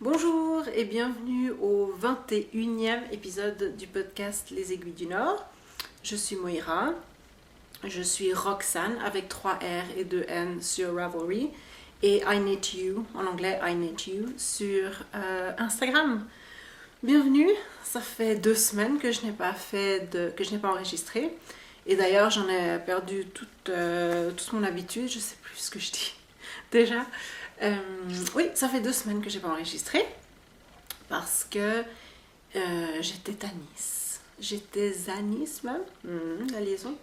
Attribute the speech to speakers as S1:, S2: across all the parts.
S1: Bonjour et bienvenue au 21e épisode du podcast Les Aiguilles du Nord. Je suis Moira, je suis Roxane avec 3 R et 2 N sur Ravelry et I Need You, en anglais I Need You, sur Instagram. Bienvenue, ça fait 2 semaines que je n'ai pas enregistré et d'ailleurs j'en ai perdu toute mon habitude, je sais plus ce que je dis déjà. Oui, ça fait 2 semaines que j'ai pas enregistré parce que j'étais à Nice. J'étais à Nice même, la liaison.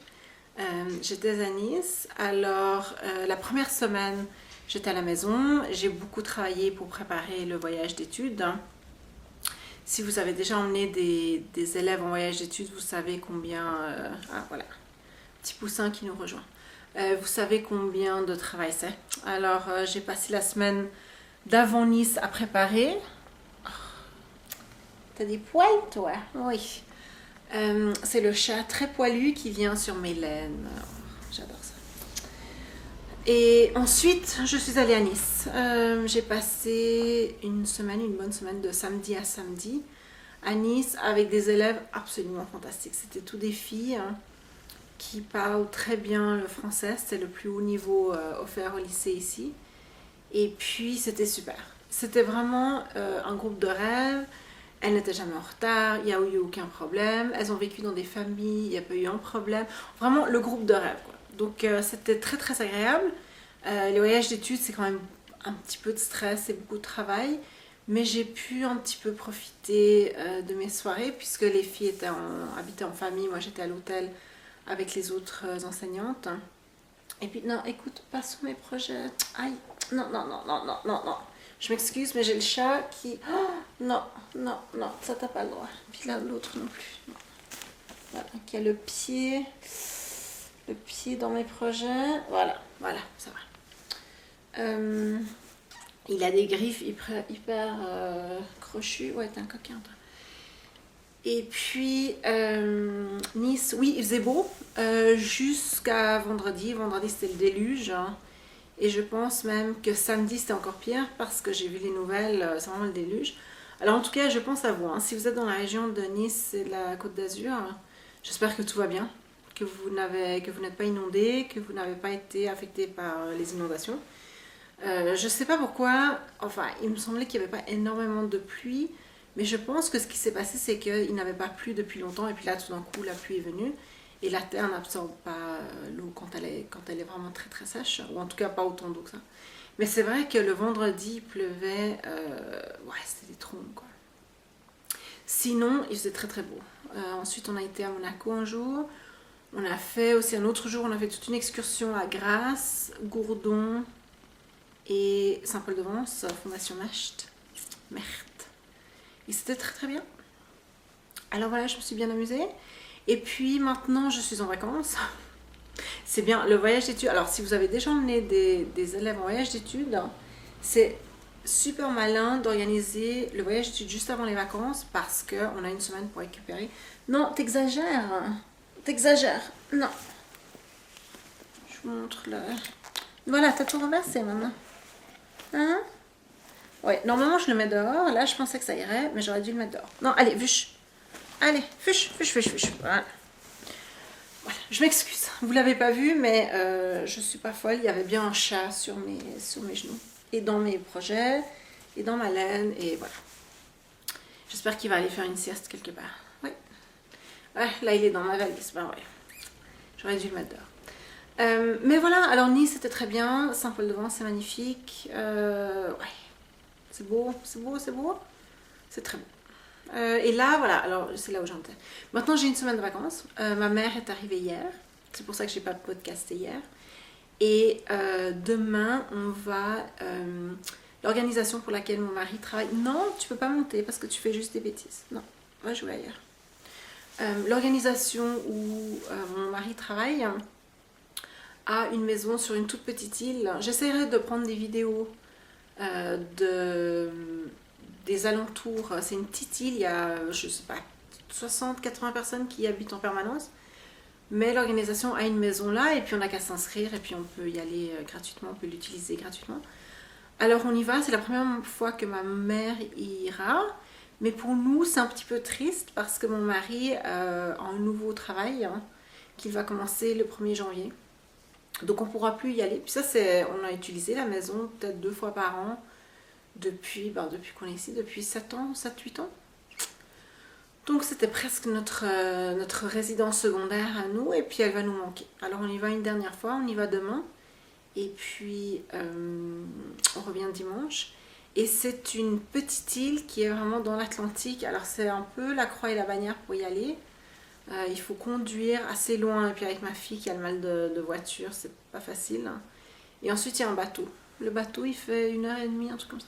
S1: J'étais à Nice, alors la première semaine j'étais à la maison, j'ai beaucoup travaillé pour préparer le voyage d'études. Si vous avez déjà emmené des élèves en voyage d'études, vous savez combien... ah voilà, petit poussin qui nous rejoint. Vous savez combien de travail c'est. Alors, j'ai passé la semaine d'avant Nice à préparer. Oh, t'as des poils, toi? Oui. C'est le chat très poilu qui vient sur mes laines. Oh, j'adore ça. Et ensuite, je suis allée à Nice. J'ai passé une bonne semaine de samedi à samedi à Nice avec des élèves absolument fantastiques. C'était tous des filles, hein, qui parle très bien le français, c'était le plus haut niveau offert au lycée ici. Et puis c'était super. C'était vraiment un groupe de rêve. Elles n'étaient jamais en retard, il n'y a eu aucun problème. Elles ont vécu dans des familles, il n'y a pas eu un problème. Vraiment le groupe de rêve, quoi. Donc c'était très très agréable. Les voyages d'études, c'est quand même un petit peu de stress et beaucoup de travail. Mais j'ai pu un petit peu profiter de mes soirées puisque les filles habitaient en famille. Moi j'étais à l'hôtel avec les autres enseignantes. Et puis, non, écoute, pas sur mes projets. Aïe, non. Je m'excuse, mais j'ai le chat qui... Oh, non, ça t'as pas le droit. Puis là, l'autre non plus. Non. Voilà, qui a le pied dans mes projets. Voilà, ça va. Il a des griffes hyper crochues. Ouais, t'es un coquin, toi. Et puis, Nice, oui, il faisait beau jusqu'à vendredi. Vendredi, c'était le déluge. Hein. Et je pense même que samedi, c'était encore pire parce que j'ai vu les nouvelles, c'est vraiment le déluge. Alors, en tout cas, je pense à vous. Hein. Si vous êtes dans la région de Nice et de la Côte d'Azur, j'espère que tout va bien, que vous n'êtes pas inondé, que vous n'avez pas été affecté par les inondations. Je ne sais pas pourquoi, enfin, il me semblait qu'il n'y avait pas énormément de pluie. Mais je pense que ce qui s'est passé, c'est qu'il n'avait pas plu depuis longtemps et puis là, tout d'un coup, la pluie est venue et la terre n'absorbe pas l'eau quand elle est vraiment très très sèche, ou en tout cas pas autant d'eau que ça. Mais c'est vrai que le vendredi, il pleuvait, ouais, c'était des trombes, quoi. Sinon, il faisait très très beau. Ensuite, on a été à Monaco un jour. On a fait aussi un autre jour, on a fait toute une excursion à Grasse, Gourdon et Saint-Paul-de-Vence, Fondation Macht. Merde. Et c'était très très bien. Alors voilà, je me suis bien amusée. Et puis maintenant, je suis en vacances. C'est bien, le voyage d'études. Alors si vous avez déjà emmené des élèves en voyage d'études, c'est super malin d'organiser le voyage d'études juste avant les vacances parce qu'on a une semaine pour récupérer. Non, t'exagères. Non. Je vous montre là. Voilà, t'as tout renversé maintenant. Hein? Ouais, normalement je le mets dehors. Là, je pensais que ça irait, mais j'aurais dû le mettre dehors. Non, allez, fuche. Allez, fuche. Voilà. Je m'excuse. Vous l'avez pas vu, mais je suis pas folle. Il y avait bien un chat sur mes genoux. Et dans mes projets, et dans ma laine, et voilà. J'espère qu'il va aller faire une sieste quelque part. Oui. Ouais, là, il est dans ma valise. Ben ouais. J'aurais dû le mettre dehors. Mais voilà, alors Nice, c'était très bien. Saint-Paul-de-Vence, c'est magnifique. Ouais. C'est beau. C'est très beau. Et là, voilà, alors c'est là où j'en étais. Maintenant, j'ai une semaine de vacances. Ma mère est arrivée hier. C'est pour ça que j'ai pas podcasté hier. Et demain, on va... l'organisation pour laquelle mon mari travaille... Non, tu peux pas monter parce que tu fais juste des bêtises. Non, va jouer ailleurs. L'organisation où mon mari travaille a une maison sur une toute petite île. J'essaierai de prendre des vidéos des alentours. C'est une petite île, il y a, je sais pas, 60-80 personnes qui y habitent en permanence. Mais l'organisation a une maison là et puis on n'a qu'à s'inscrire et puis on peut y aller gratuitement, on peut l'utiliser gratuitement. Alors on y va, c'est la première fois que ma mère ira. Mais pour nous, c'est un petit peu triste parce que mon mari a un nouveau travail hein, qui va commencer le 1er janvier. Donc on ne pourra plus y aller. Puis ça, on a utilisé la maison peut-être 2 fois par an depuis qu'on est ici, depuis 7 ans, 7-8 ans. Donc c'était presque notre résidence secondaire à nous et puis elle va nous manquer. Alors on y va une dernière fois, on y va demain et puis on revient dimanche. Et c'est une petite île qui est vraiment dans l'Atlantique. Alors c'est un peu la croix et la bannière pour y aller. Il faut conduire assez loin et puis avec ma fille qui a le mal de voiture, c'est pas facile. Et ensuite il y a un bateau. Le bateau il fait 1h30, un truc comme ça.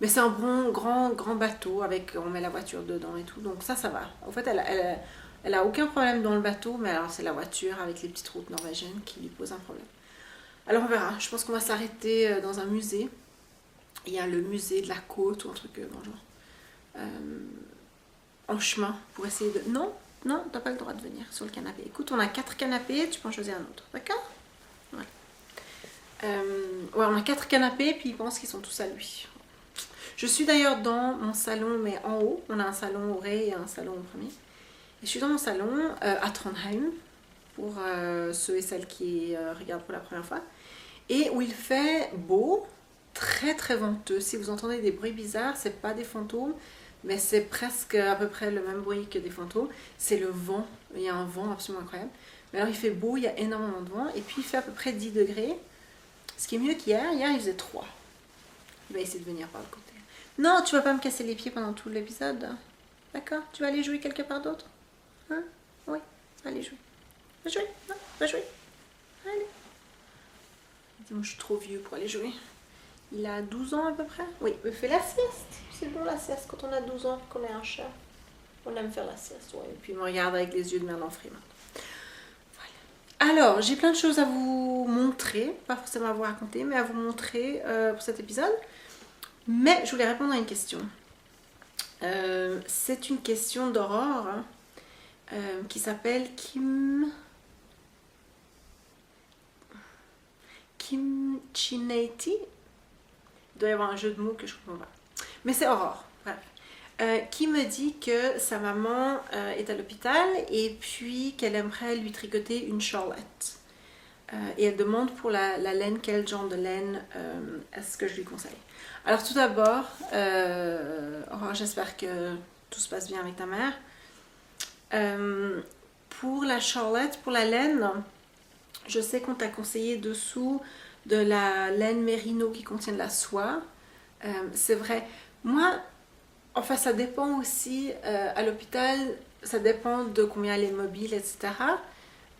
S1: Mais c'est un bon grand bateau avec on met la voiture dedans et tout, donc ça va. En fait, elle a aucun problème dans le bateau, mais alors c'est la voiture avec les petites routes norvégiennes qui lui pose un problème. Alors on verra. Je pense qu'on va s'arrêter dans un musée. Il y a le musée de la côte ou un truc dans le genre. En chemin pour essayer de. Non, t'as pas le droit de venir sur le canapé. Écoute, on a 4 canapés, tu peux en choisir un autre, d'accord? Voilà. Ouais, on a 4 canapés, puis il pense qu'ils sont tous à lui. Je suis d'ailleurs dans mon salon, mais en haut. On a un salon au rez et un salon au premier. Et je suis dans mon salon à Trondheim, pour ceux et celles qui regardent pour la première fois. Et où il fait beau, très très venteux. Si vous entendez des bruits bizarres, c'est pas des fantômes, mais c'est presque à peu près le même bruit que des fantômes. C'est le vent. Il y a un vent absolument incroyable. Mais alors il fait beau, il y a énormément de vent. Et puis il fait à peu près 10 degrés. Ce qui est mieux qu'hier. Hier il faisait 3. Il va essayer de venir par le côté. Non, tu vas pas me casser les pieds pendant tout l'épisode. D'accord? Tu vas aller jouer quelque part d'autre? Hein? Oui, allez jouer. Va jouer? Non, va jouer. Allez. Moi, je suis trop vieux pour aller jouer. Il a 12 ans à peu près? Oui, il fait la sieste. C'est bon la sieste quand on a 12 ans et qu'on est un chat. On aime faire la sieste, ouais. Et puis il me regarde avec les yeux de merde en frimante. Voilà. Alors, j'ai plein de choses à vous montrer. Pas forcément à vous raconter, mais à vous montrer pour cet épisode. Mais je voulais répondre à une question. C'est une question d'Aurore qui s'appelle Kim Chinati. Il doit y avoir un jeu de mots que je ne comprends pas. Mais c'est Aurore, bref. Qui me dit que sa maman est à l'hôpital et puis qu'elle aimerait lui tricoter une charlotte. Et elle demande pour la laine, quel genre de laine est-ce que je lui conseille. Alors tout d'abord, Aurore, j'espère que tout se passe bien avec ta mère. Pour la charlotte, pour la laine, je sais qu'on t'a conseillé dessous de la laine mérino qui contient de la soie. C'est vrai. Moi, enfin ça dépend aussi à l'hôpital, ça dépend de combien elle est mobile, etc.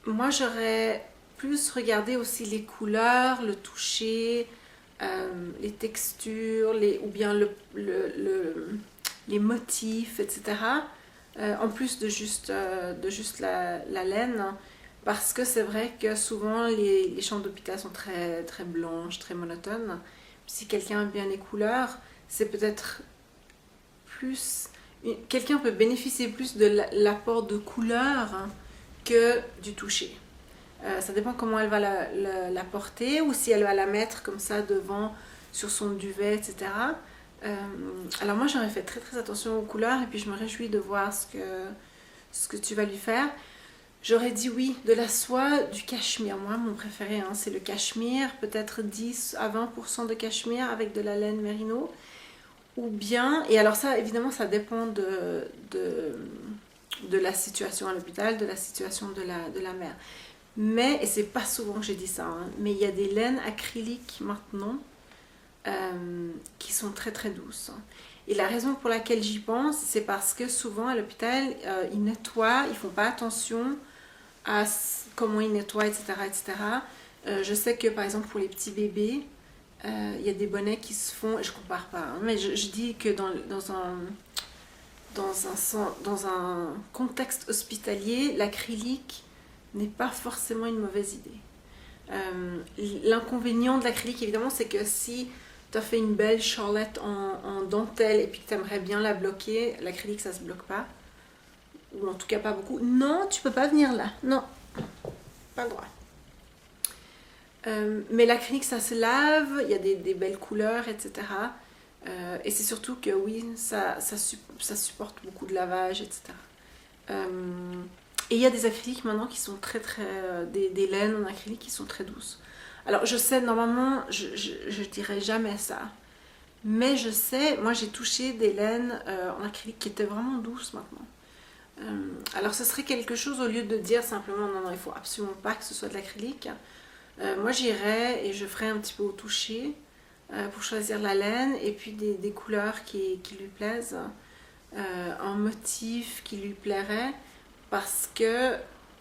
S1: Moi j'aurais plus regardé aussi les couleurs, le toucher, les textures, ou bien les motifs, etc. En plus de juste la laine, parce que c'est vrai que souvent les chambres d'hôpital sont très, très blanches, très monotones. Si quelqu'un aime bien les couleurs, c'est peut-être plus... Quelqu'un peut bénéficier plus de l'apport de couleurs que du toucher. Ça dépend comment elle va la porter ou si elle va la mettre comme ça devant sur son duvet, etc. Alors moi j'aurais fait très très attention aux couleurs et puis je me réjouis de voir ce que tu vas lui faire. J'aurais dit oui, de la soie, du cachemire. Moi mon préféré c'est le cachemire, peut-être 10 à 20% de cachemire avec de la laine mérino. Ou bien, et alors ça évidemment ça dépend de la situation à l'hôpital, de la situation de la mère. Mais, et c'est pas souvent que j'ai dit ça, mais il y a des laines acryliques maintenant qui sont très très douces. Et la raison pour laquelle j'y pense, c'est parce que souvent à l'hôpital, ils nettoient, ils font pas attention à comment ils nettoient, etc. etc. Je sais que par exemple pour les petits bébés, il y a des bonnets qui se font, et je compare pas, mais je dis que dans un contexte hospitalier, l'acrylique n'est pas forcément une mauvaise idée. L'inconvénient de l'acrylique, évidemment, c'est que si tu as fait une belle charlotte en dentelle et puis que tu aimerais bien la bloquer, l'acrylique, ça se bloque pas. Ou en tout cas pas beaucoup. Non, tu peux pas venir là. Non, pas le droit. Mais l'acrylique, ça se lave, il y a des belles couleurs, etc. Et c'est surtout que oui, ça supporte beaucoup de lavage, etc. Et il y a des acryliques maintenant qui sont des laines en acrylique qui sont très douces. Alors je sais, normalement, je dirais jamais ça. Mais je sais, moi j'ai touché des laines en acrylique qui étaient vraiment douces maintenant. Alors ce serait quelque chose, au lieu de dire simplement non, il faut absolument pas que ce soit de l'acrylique. Moi j'irais et je ferais un petit peu au toucher pour choisir la laine et puis des couleurs qui lui plaisent, un motif qui lui plairait, parce que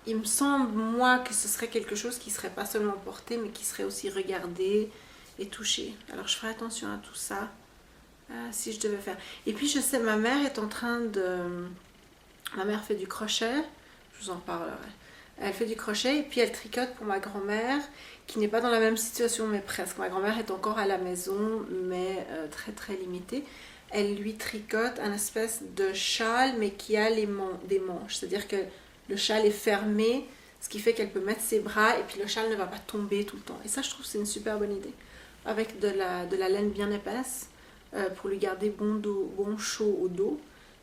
S1: il me semble moi que ce serait quelque chose qui serait pas seulement porté mais qui serait aussi regardé et touché. Alors je ferai attention à tout ça si je devais faire. Et puis je sais, ma mère est en train de... Ma mère fait du crochet, je vous en parlerai. Elle fait du crochet et puis elle tricote pour ma grand-mère qui n'est pas dans la même situation mais presque. Ma grand-mère est encore à la maison mais très très limitée. Elle lui tricote un espèce de châle mais qui a des manches. C'est-à-dire que le châle est fermé, ce qui fait qu'elle peut mettre ses bras et puis le châle ne va pas tomber tout le temps. Et ça je trouve que c'est une super bonne idée. Avec de la laine bien épaisse pour lui garder bon chaud au dos.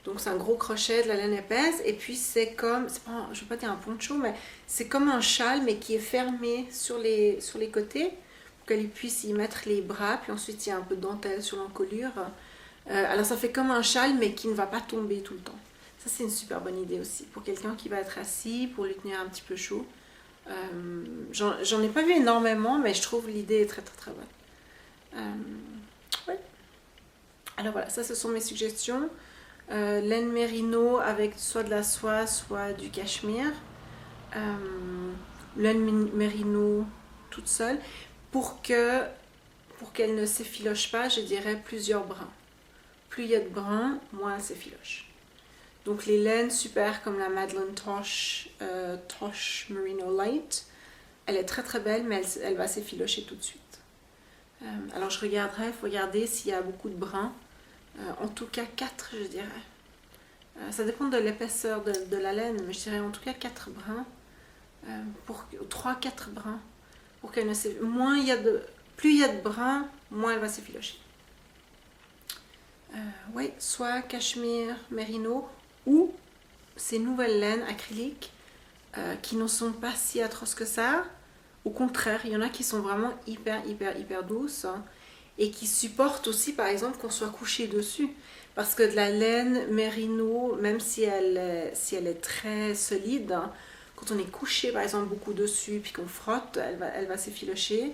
S1: Donc c'est un gros crochet, de la laine épaisse, et puis c'est comme, je ne veux pas dire un poncho, mais c'est comme un châle, mais qui est fermé sur les côtés, pour qu'elle puisse y mettre les bras, puis ensuite il y a un peu de dentelle sur l'encolure. Alors ça fait comme un châle, mais qui ne va pas tomber tout le temps. Ça c'est une super bonne idée aussi, pour quelqu'un qui va être assis, pour lui tenir un petit peu chaud. J'en ai pas vu énormément, mais je trouve l'idée est très très très bonne. Ouais. Alors voilà, ça ce sont mes suggestions. Laine mérino avec soit de la soie, soit du cachemire. Laine mérino toute seule. Pour qu'elle ne s'effiloche pas, je dirais plusieurs brins. Plus il y a de brins, moins elle s'effiloche. Donc les laines super comme la Madeleine Tosh Merino Light, elle est très très belle, mais elle va s'effilocher tout de suite. Alors je regarderai, il faut regarder s'il y a beaucoup de brins. En tout cas 4 je dirais. Ça dépend de l'épaisseur de la laine, mais je dirais en tout cas 4 brins. 3-4 brins. Pour qu'elle ne plus il y a de brins, moins elle va s'effilocher. Oui, soit cachemire, mérino, ou ces nouvelles laines acryliques qui ne sont pas si atroces que ça. Au contraire, il y en a qui sont vraiment hyper douces, hein, et qui supportent aussi par exemple qu'on soit couché dessus. Parce que de la laine mérino, même si elle est très solide, hein, quand on est couché par exemple beaucoup dessus puis qu'on frotte, elle va s'effilocher.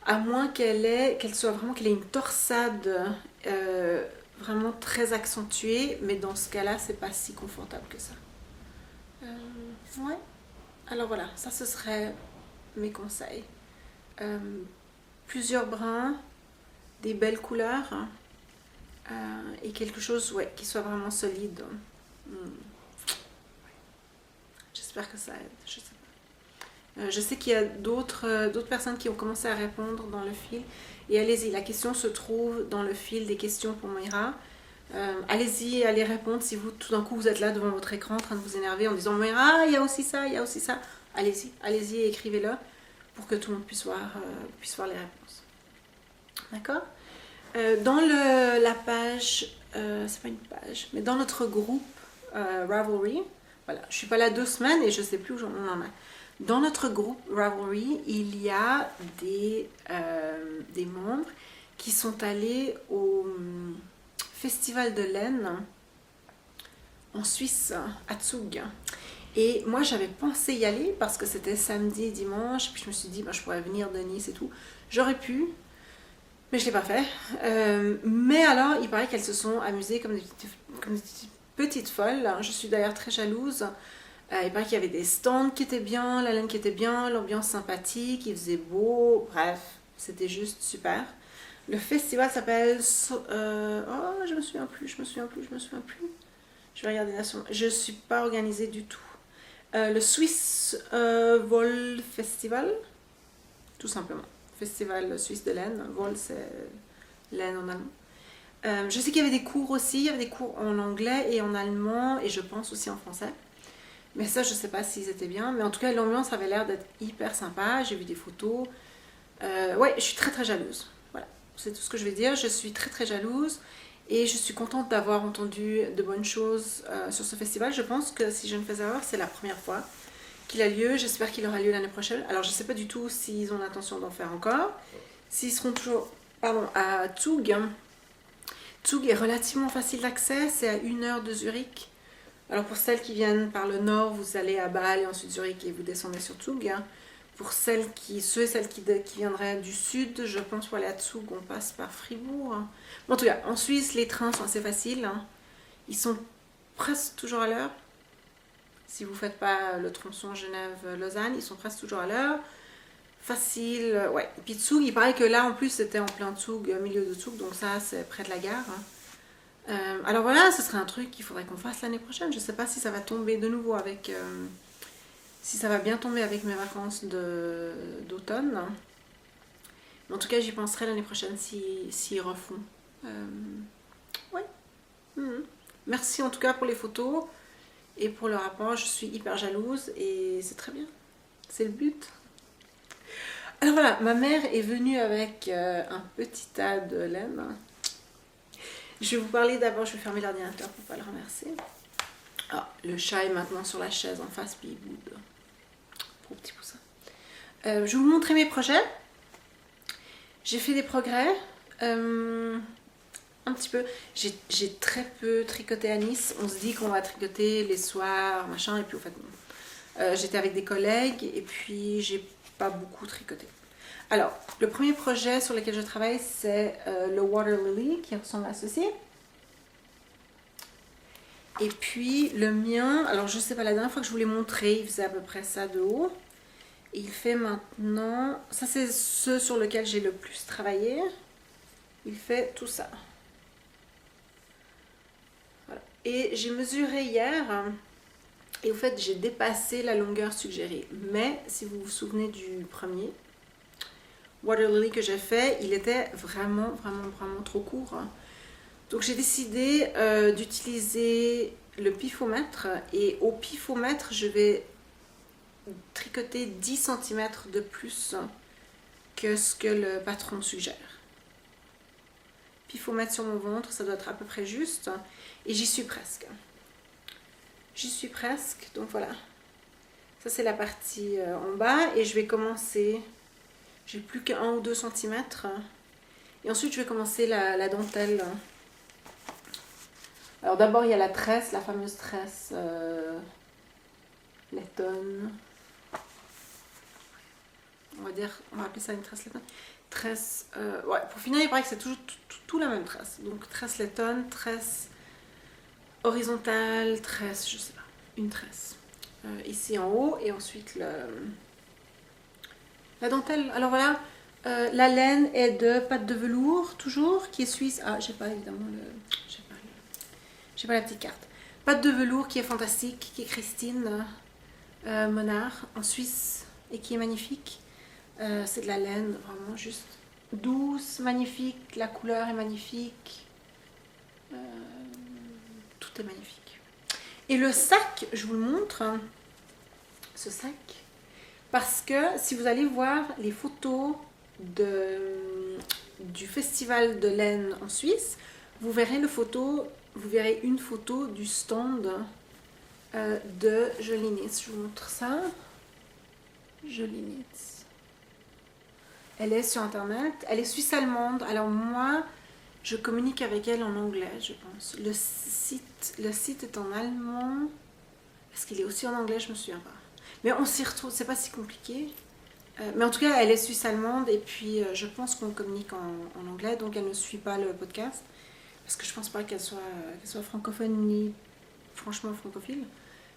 S1: À moins qu'elle ait une torsade vraiment très accentuée, mais dans ce cas-là, c'est pas si confortable que ça. Ouais. Alors voilà, ça ce serait mes conseils. Plusieurs brins, des belles couleurs, et quelque chose qui soit vraiment solide. J'espère que ça aide, je sais pas. Je sais qu'il y a d'autres personnes qui ont commencé à répondre dans le fil. Et allez-y, la question se trouve dans le fil des questions pour Moira. Allez-y, allez répondre si tout d'un coup vous êtes là devant votre écran en train de vous énerver en disant Moira, il y a aussi ça, il y a aussi ça. Allez-y et écrivez-le pour que tout le monde puisse voir les réponses. D'accord ? Dans la page, c'est pas une page, mais dans notre groupe Ravelry, voilà, je suis pas là 2 semaines et je sais plus où on en a. Dans notre groupe Ravelry, il y a des membres qui sont allés au festival de laine en Suisse, à Zug. Et moi j'avais pensé y aller parce que c'était samedi et dimanche, puis je me suis dit je pourrais venir de Nice et tout. J'aurais pu, mais je ne l'ai pas fait. Mais alors, il paraît qu'elles se sont amusées comme des petites folles. Je suis d'ailleurs très jalouse. Il paraît qu'il y avait des stands qui étaient bien, la laine qui était bien, l'ambiance sympathique, il faisait beau. Bref, c'était juste super. Le festival s'appelle... je me souviens plus. Je vais regarder je ne suis pas organisée du tout. Le Swiss Wool Festival, tout simplement. Festival suisse de laine. Wool, c'est laine en allemand. Je sais qu'il y avait des cours aussi. Il y avait des cours en anglais et en allemand, et je pense aussi en français. Mais ça, je ne sais pas s'ils étaient bien. Mais en tout cas, l'ambiance avait l'air d'être hyper sympa. J'ai vu des photos. Ouais, je suis très très jalouse. Voilà, c'est tout ce que je vais dire. Je suis très très jalouse et je suis contente d'avoir entendu de bonnes choses sur ce festival. Je pense que si je ne fais erreur, c'est la première fois qu'il a lieu. J'espère qu'il aura lieu l'année prochaine. Alors je ne sais pas du tout s'ils ont l'intention d'en faire encore. S'ils seront toujours à Zug. Zug est relativement facile d'accès, c'est à 1 heure de Zurich. Alors pour celles qui viennent par le nord, vous allez à Bâle et ensuite Zurich et vous descendez sur Zug. Pour ceux et celles qui viendraient du sud, je pense pour aller à Zug, on passe par Fribourg. Bon, en tout cas, en Suisse, les trains sont assez faciles. Ils sont presque toujours à l'heure. Si vous ne faites pas le tronçon Genève-Lausanne, ils sont presque toujours à l'heure. Facile, ouais. Puis Zug, il paraît que là, en plus, c'était en plein Zug, au milieu de Zug, donc ça, c'est près de la gare. Alors voilà, ce serait un truc qu'il faudrait qu'on fasse l'année prochaine. Je ne sais pas si ça va tomber de nouveau avec... si ça va bien tomber avec mes vacances d'automne. Mais en tout cas, j'y penserai l'année prochaine s'ils refont. Ouais. Merci en tout cas pour les photos et pour le rapport. Je suis hyper jalouse et c'est très bien. C'est le but. Alors voilà, ma mère est venue avec un petit tas de laine. Je vais vous parler d'abord, je vais fermer l'ordinateur pour ne pas le renverser. Ah, le chat est maintenant sur la chaise en face, puis il boude. Pour petit poussin. Je vais vous montrer mes projets. J'ai fait des progrès. Un petit peu. J'ai très peu tricoté à Nice. On se dit qu'on va tricoter les soirs, machin, et puis au fait, non. J'étais avec des collègues, et puis j'ai pas beaucoup tricoté. Alors, le premier projet sur lequel je travaille, c'est le Water Lily, qui ressemble à ceci. Et puis, le mien, alors je sais pas, la dernière fois que je vous l'ai montré, il faisait à peu près ça de haut. Et il fait maintenant, ça c'est ce sur lequel j'ai le plus travaillé. Il fait tout ça. Voilà. Et j'ai mesuré hier, et au fait, j'ai dépassé la longueur suggérée. Mais, si vous vous souvenez du premier Water Lily que j'ai fait, il était vraiment trop court. Donc j'ai décidé d'utiliser le pifomètre, et au pifomètre je vais tricoter 10 cm de plus que ce que le patron suggère. Pifomètre sur mon ventre, ça doit être à peu près juste, et j'y suis presque. Donc voilà. Ça c'est la partie en bas, et je vais commencer... J'ai plus qu'1 ou 2 cm. Et ensuite, je vais commencer la dentelle. Alors d'abord, il y a la tresse, la fameuse tresse lettonne. On va appeler ça une tresse lettonne. Tresse, ouais, pour finir, il paraît que c'est toujours tout la même tresse. Donc tresse lettonne, tresse horizontale, tresse, je sais pas, une tresse. Ici en haut, et ensuite la dentelle. Alors voilà, la laine est de pâte de velours, toujours, qui est suisse. Ah, j'ai pas évidemment j'ai pas la petite carte. Pâte de velours qui est fantastique, qui est Christine Monard, en Suisse, et qui est magnifique. C'est de la laine vraiment juste douce, magnifique. La couleur est magnifique. Tout est magnifique. Et le sac, je vous le montre. Ce sac. Parce que si vous allez voir les photos du festival de laine en Suisse, vous verrez une photo du stand de Jolinitz. Je vous montre ça. Jolinitz. Elle est sur internet. Elle est suisse-allemande. Alors moi, je communique avec elle en anglais, je pense. Le site est en allemand. Est-ce qu'il est aussi en anglais? Je me souviens pas. Mais on s'y retrouve, c'est pas si compliqué. Mais en tout cas, elle est suisse-allemande, et puis je pense qu'on communique en anglais, donc elle ne suit pas le podcast, parce que je pense pas qu'elle soit francophone ni franchement francophile.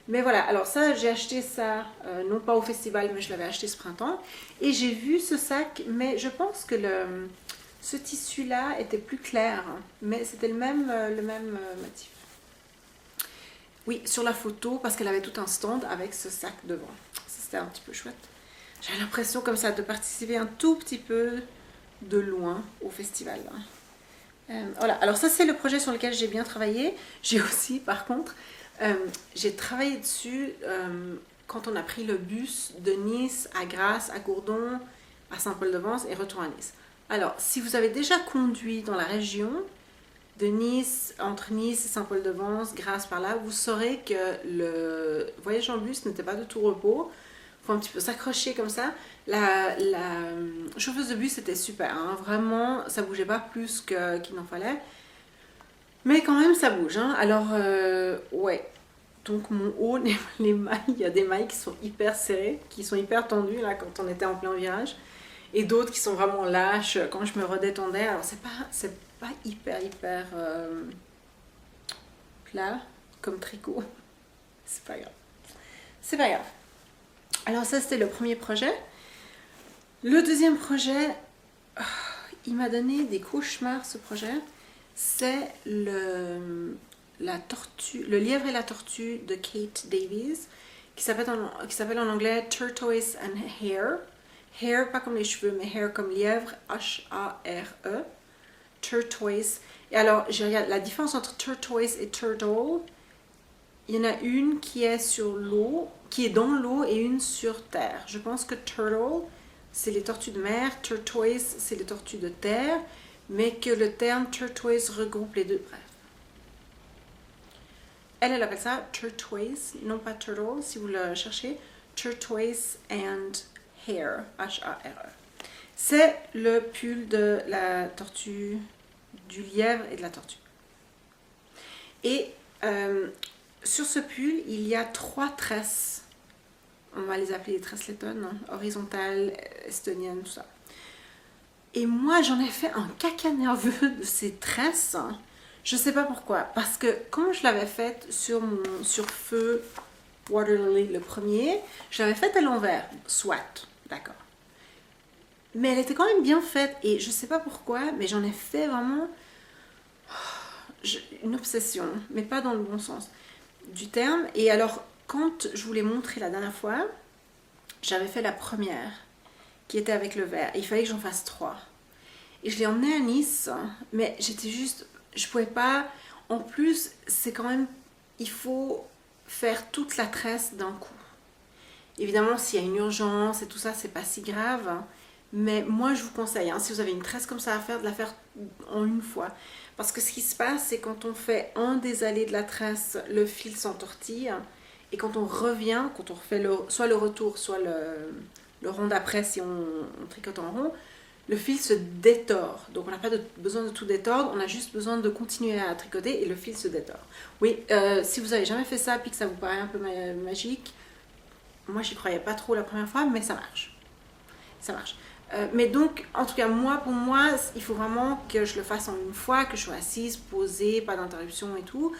S1: Mais voilà, alors ça, j'ai acheté ça, non pas au festival, mais je l'avais acheté ce printemps, et j'ai vu ce sac, mais je pense que ce tissu-là était plus clair, mais c'était le même motif. Oui, sur la photo, parce qu'elle avait tout un stand avec ce sac devant. Ça, c'était un petit peu chouette. J'avais l'impression comme ça de participer un tout petit peu de loin au festival. Voilà, alors ça c'est le projet sur lequel j'ai bien travaillé. J'ai aussi, par contre, j'ai travaillé dessus quand on a pris le bus de Nice à Grasse, à Gourdon, à Saint-Paul-de-Vence et retour à Nice. Alors, si vous avez déjà conduit dans la région de Nice, entre Nice et Saint-Paul-de-Vence, Grasse par là, vous saurez que le voyage en bus n'était pas de tout repos. Il faut un petit peu s'accrocher comme ça. La chauffeuse de bus était super, hein. Vraiment, ça bougeait pas plus qu'il n'en fallait. Mais quand même, ça bouge, hein. Alors, ouais. Donc mon haut, les mailles, il y a des mailles qui sont hyper serrées, qui sont hyper tendues là quand on était en plein virage. Et d'autres qui sont vraiment lâches quand je me redétendais. Alors c'est pas hyper plat comme tricot. C'est pas grave. C'est pas grave. Alors ça c'était le premier projet. Le deuxième projet, il m'a donné des cauchemars ce projet. C'est le lièvre et la tortue de Kate Davies, qui s'appelle en anglais Tortoise and Hare. Hare, pas comme les cheveux, mais hare comme lièvre, H-A-R-E. Tortoise. Et alors, je regarde la différence entre tortoise et turtle. Il y en a une qui est sur l'eau, qui est dans l'eau, et une sur terre. Je pense que turtle, c'est les tortues de mer, tortoise, c'est les tortues de terre, mais que le terme turquoise regroupe les deux. Bref. Elle appelle ça turquoise, non pas turtle, si vous le cherchez. Turquoise and Hare, H-A-R-E. C'est le pull de la tortue, du lièvre et de la tortue. Et sur ce pull, il y a 3 tresses. On va les appeler les tresses lettonnes, hein, horizontales, estoniennes, tout ça. Et moi, j'en ai fait un caca nerveux de ces tresses. Je sais pas pourquoi. Parce que quand je l'avais faite sur feu Water Lily, le premier, je l'avais faite à l'envers. Soit, d'accord. Mais elle était quand même bien faite. Et je sais pas pourquoi, mais j'en ai fait vraiment une obsession. Mais pas dans le bon sens du terme. Et alors, quand je vous l'ai montré la dernière fois, j'avais fait la première, qui était avec le verre. Et il fallait que j'en fasse 3. Et je l'ai emmené à Nice, mais j'étais juste... Je pouvais pas... En plus, c'est quand même... Il faut faire toute la tresse d'un coup. Évidemment, s'il y a une urgence et tout ça, c'est pas si grave. Mais moi, je vous conseille, hein, si vous avez une tresse comme ça à faire, de la faire en une fois. Parce que ce qui se passe, c'est quand on fait un des allées de la tresse, le fil s'entortille. Et quand on revient, quand on refait soit le retour, soit le rond d'après, si on tricote en rond, le fil se détord. Donc on n'a pas besoin de tout détordre, on a juste besoin de continuer à tricoter et le fil se détord. Oui, si vous avez jamais fait ça et que ça vous paraît un peu magique, moi j'y croyais pas trop la première fois, mais ça marche. Ça marche. Mais donc, en tout cas, pour moi, il faut vraiment que je le fasse en une fois, que je sois assise, posée, pas d'interruption et tout.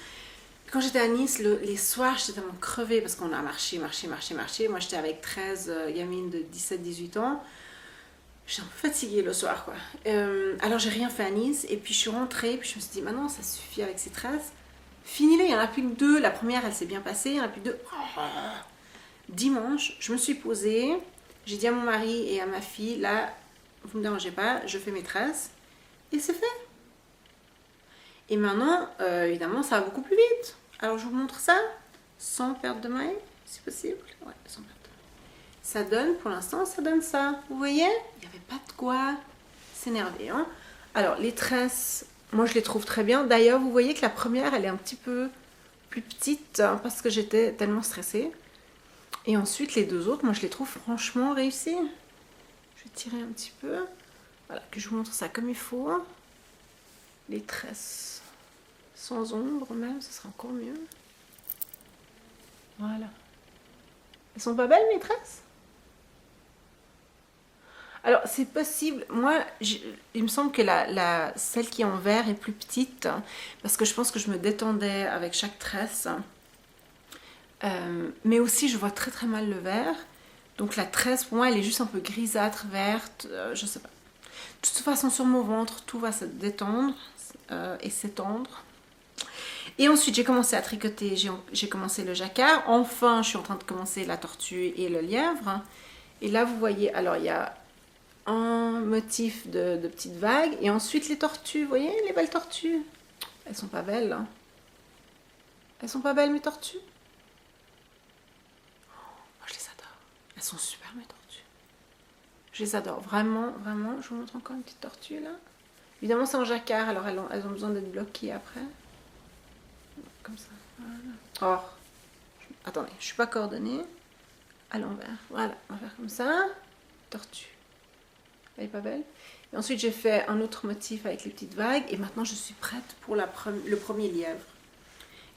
S1: Quand j'étais à Nice, les soirs, j'étais tellement crevée parce qu'on a marché. Moi, j'étais avec 13 gamines de 17-18 ans. J'étais un peu fatiguée le soir, quoi. Alors, j'ai rien fait à Nice. Et puis, je suis rentrée. Puis, je me suis dit, maintenant, ça suffit avec ces tresses. Fini-les, il n'y en a plus que 2. La première, elle s'est bien passée. Il n'y en a plus que 2. Dimanche, je me suis posée. J'ai dit à mon mari et à ma fille, là, vous ne me dérangez pas, je fais mes tresses. Et c'est fait. Et maintenant, évidemment, ça va beaucoup plus vite. Alors, je vous montre ça, sans perte de maille, si possible. Ouais, sans perte de maille. Ça donne, pour l'instant, ça donne ça. Vous voyez? Il n'y avait pas de quoi s'énerver, hein. Alors, les tresses, moi, je les trouve très bien. D'ailleurs, vous voyez que la première, elle est un petit peu plus petite, hein, parce que j'étais tellement stressée. Et ensuite, les 2 autres, moi, je les trouve franchement réussies. Je vais tirer un petit peu. Voilà, que je vous montre ça comme il faut. Les tresses sans ombre même, ce sera encore mieux. Voilà. Elles sont pas belles mes tresses? Alors c'est possible, moi il me semble que celle qui est en vert est plus petite parce que je pense que je me détendais avec chaque tresse. Mais aussi je vois très très mal le vert. Donc la tresse pour moi elle est juste un peu grisâtre, verte, je sais pas. De toute façon sur mon ventre tout va se détendre et s'étendre. Et ensuite j'ai commencé à tricoter, j'ai commencé le jacquard. Enfin je suis en train de commencer la tortue et le lièvre. Et là vous voyez, alors il y a un motif de petites vagues. Et ensuite les tortues, vous voyez les belles tortues? Elles sont pas belles, hein. Elles sont pas belles mes tortues? Oh, moi je les adore. Elles sont super mes tortues. Je les adore, vraiment, vraiment. Je vous montre encore une petite tortue là. Évidemment, c'est en jacquard, alors elles ont besoin d'être bloquées après. Comme ça. Voilà. Oh. Attendez, je suis pas coordonnée. À l'envers. Voilà, on va faire comme ça. Tortue. Elle est pas belle. Et ensuite, j'ai fait un autre motif avec les petites vagues. Et maintenant, je suis prête pour le premier lièvre.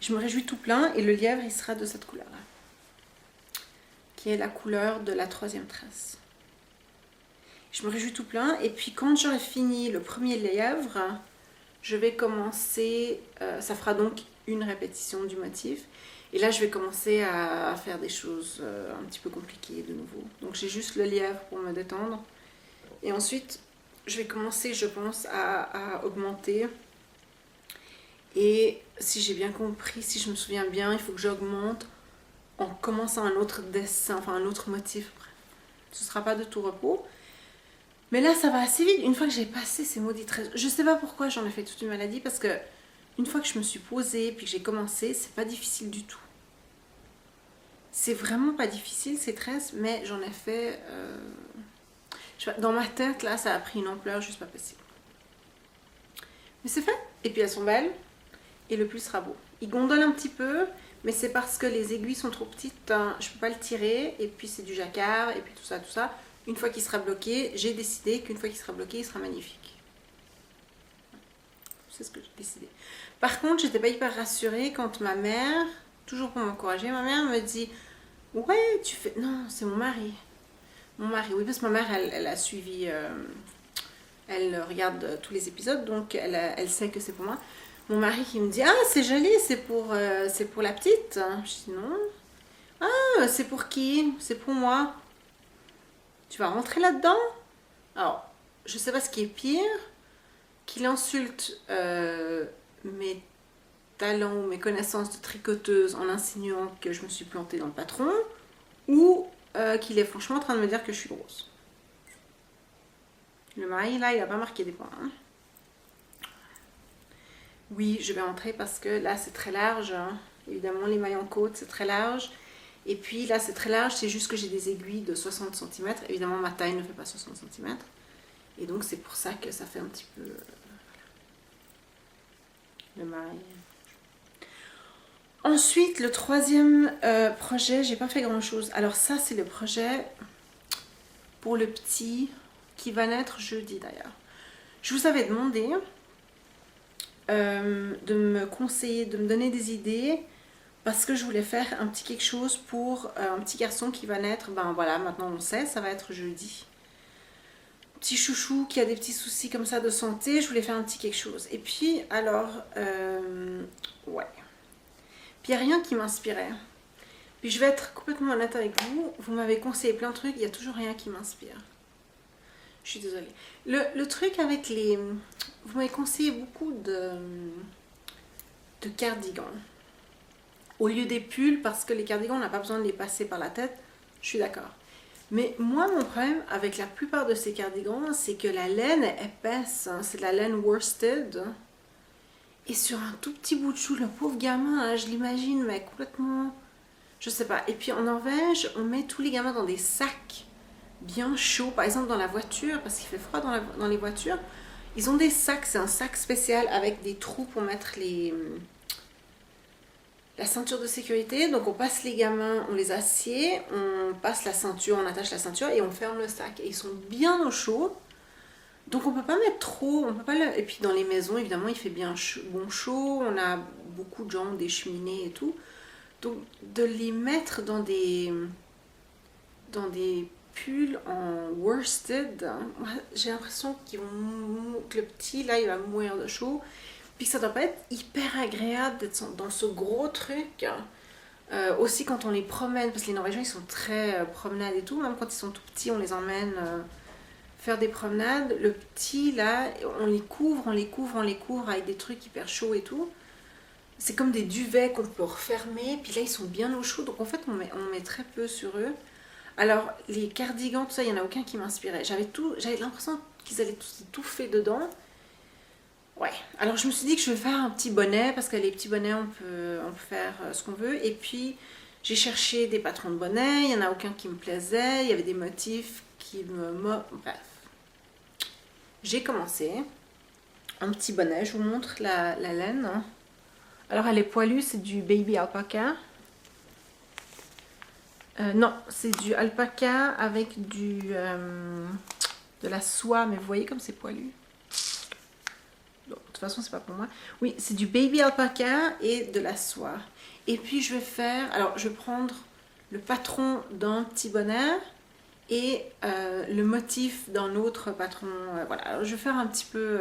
S1: Je me réjouis tout plein. Et le lièvre, il sera de cette couleur-là. Qui est la couleur de la 3e tresse. Je me réjouis tout plein. Et puis, quand j'aurai fini le premier lièvre, je vais commencer... ça fera donc une répétition du motif. Et là, je vais commencer à faire des choses un petit peu compliquées de nouveau. Donc, j'ai juste le lièvre pour me détendre. Et ensuite, je vais commencer, je pense, à augmenter. Et si j'ai bien compris, si je me souviens bien, il faut que j'augmente en commençant un autre dessin, enfin un autre motif. Bref, ce ne sera pas de tout repos. Mais là, ça va assez vite. Une fois que j'ai passé ces maudites tresses, je ne sais pas pourquoi j'en ai fait toute une maladie, parce que une fois que je me suis posée puis que j'ai commencé, c'est pas difficile du tout. C'est vraiment pas difficile ces tresses, mais j'en ai fait... dans ma tête, là, ça a pris une ampleur juste pas possible. Mais c'est fait. Et puis elles sont belles. Et le pull sera beau. Il gondole un petit peu, mais c'est parce que les aiguilles sont trop petites. Hein, je peux pas le tirer. Et puis c'est du jacquard. Et puis tout ça, tout ça. Une fois qu'il sera bloqué, j'ai décidé qu'une fois qu'il sera bloqué, il sera magnifique. C'est ce que j'ai décidé. Par contre, j'étais pas hyper rassurée quand ma mère, toujours pour m'encourager, ma mère me dit « Ouais, tu fais... » Non, c'est mon mari. Mon mari, oui, parce que ma mère, elle a suivi... elle regarde tous les épisodes, donc elle sait que c'est pour moi. Mon mari qui me dit « Ah, c'est joli, c'est pour la petite. » Je dis « Non. »« Ah, c'est pour qui? C'est pour moi. » Tu vas rentrer là-dedans? Alors, je sais pas ce qui est pire, qu'il insulte mes talents ou mes connaissances de tricoteuse en insinuant que je me suis plantée dans le patron, ou qu'il est franchement en train de me dire que je suis grosse. Le mari, là, il n'a pas marqué des points. Hein. Oui, je vais rentrer parce que là, c'est très large. Hein. Évidemment, les mailles en côte, c'est très large. Et puis là, c'est très large, c'est juste que j'ai des aiguilles de 60 cm. Évidemment, ma taille ne fait pas 60 cm. Et donc, c'est pour ça que ça fait un petit peu... le maille. Ensuite, le troisième projet, j'ai pas fait grand chose. Alors ça, c'est le projet pour le petit qui va naître jeudi d'ailleurs. Je vous avais demandé de me conseiller, de me donner des idées parce que je voulais faire un petit quelque chose pour un petit garçon qui va naître. Ben voilà, maintenant on sait, ça va être jeudi. Petit chouchou qui a des petits soucis comme ça de santé, je voulais faire un petit quelque chose. Et puis alors, ouais. Puis il n'y a rien qui m'inspirait. Puis je vais être complètement honnête avec vous, vous m'avez conseillé plein de trucs, il n'y a toujours rien qui m'inspire. Je suis désolée. Le truc avec les... Vous m'avez conseillé beaucoup de cardigans. Au lieu des pulls, parce que les cardigans, on n'a pas besoin de les passer par la tête, je suis d'accord. Mais moi, mon problème avec la plupart de ces cardigans, c'est que la laine est épaisse. Hein, c'est de la laine worsted. Et sur un tout petit bout de chou, le pauvre gamin, hein, je l'imagine, mais complètement... Je sais pas. Et puis en Norvège, on met tous les gamins dans des sacs bien chauds. Par exemple, dans la voiture, parce qu'il fait froid dans les voitures. Ils ont des sacs, c'est un sac spécial avec des trous pour mettre la ceinture de sécurité. Donc on passe les gamins, on les assied, on passe la ceinture, on attache la ceinture et on ferme le sac. Et ils sont bien au chaud. Donc on peut pas mettre trop, on peut pas et puis dans les maisons, évidemment, il fait bien bon chaud. On a beaucoup de gens, des cheminées et tout. Donc de les mettre dans des pulls en worsted, hein, j'ai l'impression que le petit là il va mourir de chaud, puis que ça doit pas être hyper agréable d'être dans ce gros truc. Aussi quand on les promène, parce que les Norvégiens ils sont très promenades et tout, même quand ils sont tout petits on les emmène faire des promenades. Le petit là, on les couvre avec des trucs hyper chauds et tout. C'est comme des duvets qu'on peut refermer, puis là ils sont bien au chaud, donc en fait on met très peu sur eux. Alors les cardigans, tout ça, il n'y en a aucun qui m'inspirait. J'avais l'impression qu'ils allaient tous étouffer dedans. Ouais, alors je me suis dit que je vais faire un petit bonnet, parce que les petits bonnets on peut faire ce qu'on veut. Et puis j'ai cherché des patrons de bonnets, il n'y en a aucun qui me plaisait, il y avait des motifs Bref. J'ai commencé. Un petit bonnet, je vous montre la laine. Alors elle est poilue, c'est du baby alpaca. Non, c'est du alpaca avec de la soie, mais vous voyez comme c'est poilu. Non, de toute façon, c'est pas pour moi. Oui, c'est du baby alpaca et de la soie. Et puis je vais faire, alors je vais prendre le patron d'un petit bonnet et le motif d'un autre patron. Voilà, alors je vais faire un petit peu,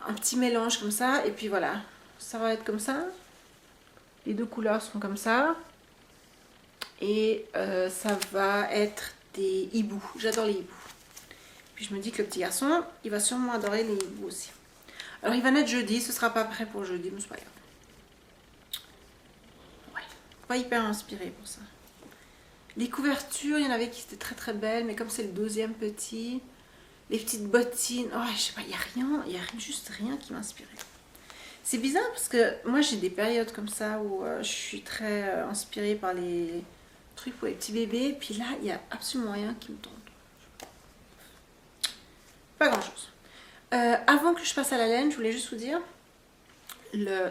S1: un petit mélange comme ça. Et puis voilà, ça va être comme ça. Les deux couleurs sont comme ça. Et ça va être des hiboux. J'adore les hiboux. Puis je me dis que le petit garçon, il va sûrement adorer les hiboux aussi. Alors il va naître jeudi, ce sera pas prêt pour jeudi, mais c'est pas grave. Ouais, pas hyper inspiré pour ça. Les couvertures, il y en avait qui étaient très très belles, mais comme c'est le deuxième petit, les petites bottines, oh je sais pas, il y a juste rien qui m'inspirait. C'est bizarre parce que moi j'ai des périodes comme ça où je suis très inspirée par les trucs pour les petits bébés, puis là il y a absolument rien qui me tente. Pas grand chose. Avant que je passe à la laine, je voulais juste vous dire,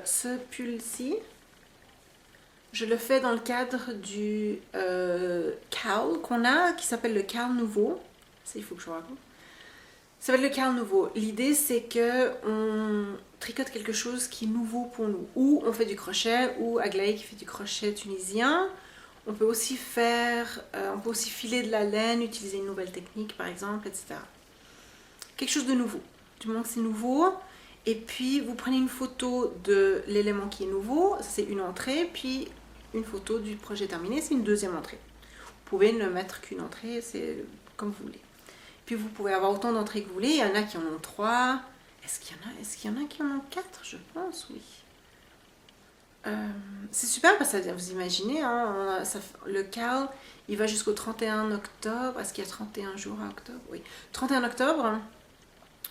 S1: ce pull-ci, je le fais dans le cadre du cowl qu'on a, qui s'appelle le cowl nouveau. Ça, il faut que je vous raconte. Ça s'appelle le cowl nouveau. L'idée, c'est que on tricote quelque chose qui est nouveau pour nous. Ou on fait du crochet, ou Aglaé qui fait du crochet tunisien. On peut aussi filer de la laine, utiliser une nouvelle technique, par exemple, etc. Quelque chose de nouveau. Du moment que c'est nouveau. Et puis, vous prenez une photo de l'élément qui est nouveau. C'est une entrée. Puis, une photo du projet terminé. C'est une deuxième entrée. Vous pouvez ne mettre qu'une entrée. C'est comme vous voulez. Puis, vous pouvez avoir autant d'entrées que vous voulez. Il y en a qui en ont 3. Est-ce qu'il y en a qui en ont 4? Je pense, oui. C'est super parce que vous imaginez, hein, le cowl, il va jusqu'au 31 octobre. Est-ce qu'il y a 31 jours à octobre? Oui. 31 octobre.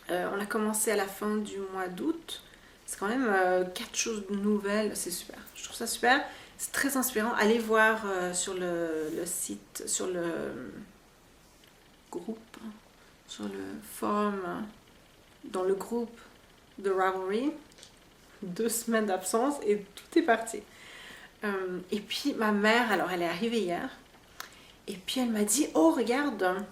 S1: On a commencé à la fin du mois d'août. C'est quand même 4 choses nouvelles. C'est super. Je trouve ça super. C'est très inspirant. Allez voir sur le site, sur le groupe, sur le forum, dans le groupe de Ravelry. 2 semaines d'absence et tout est parti. Et puis ma mère, alors elle est arrivée hier. Et puis elle m'a dit, oh regarde,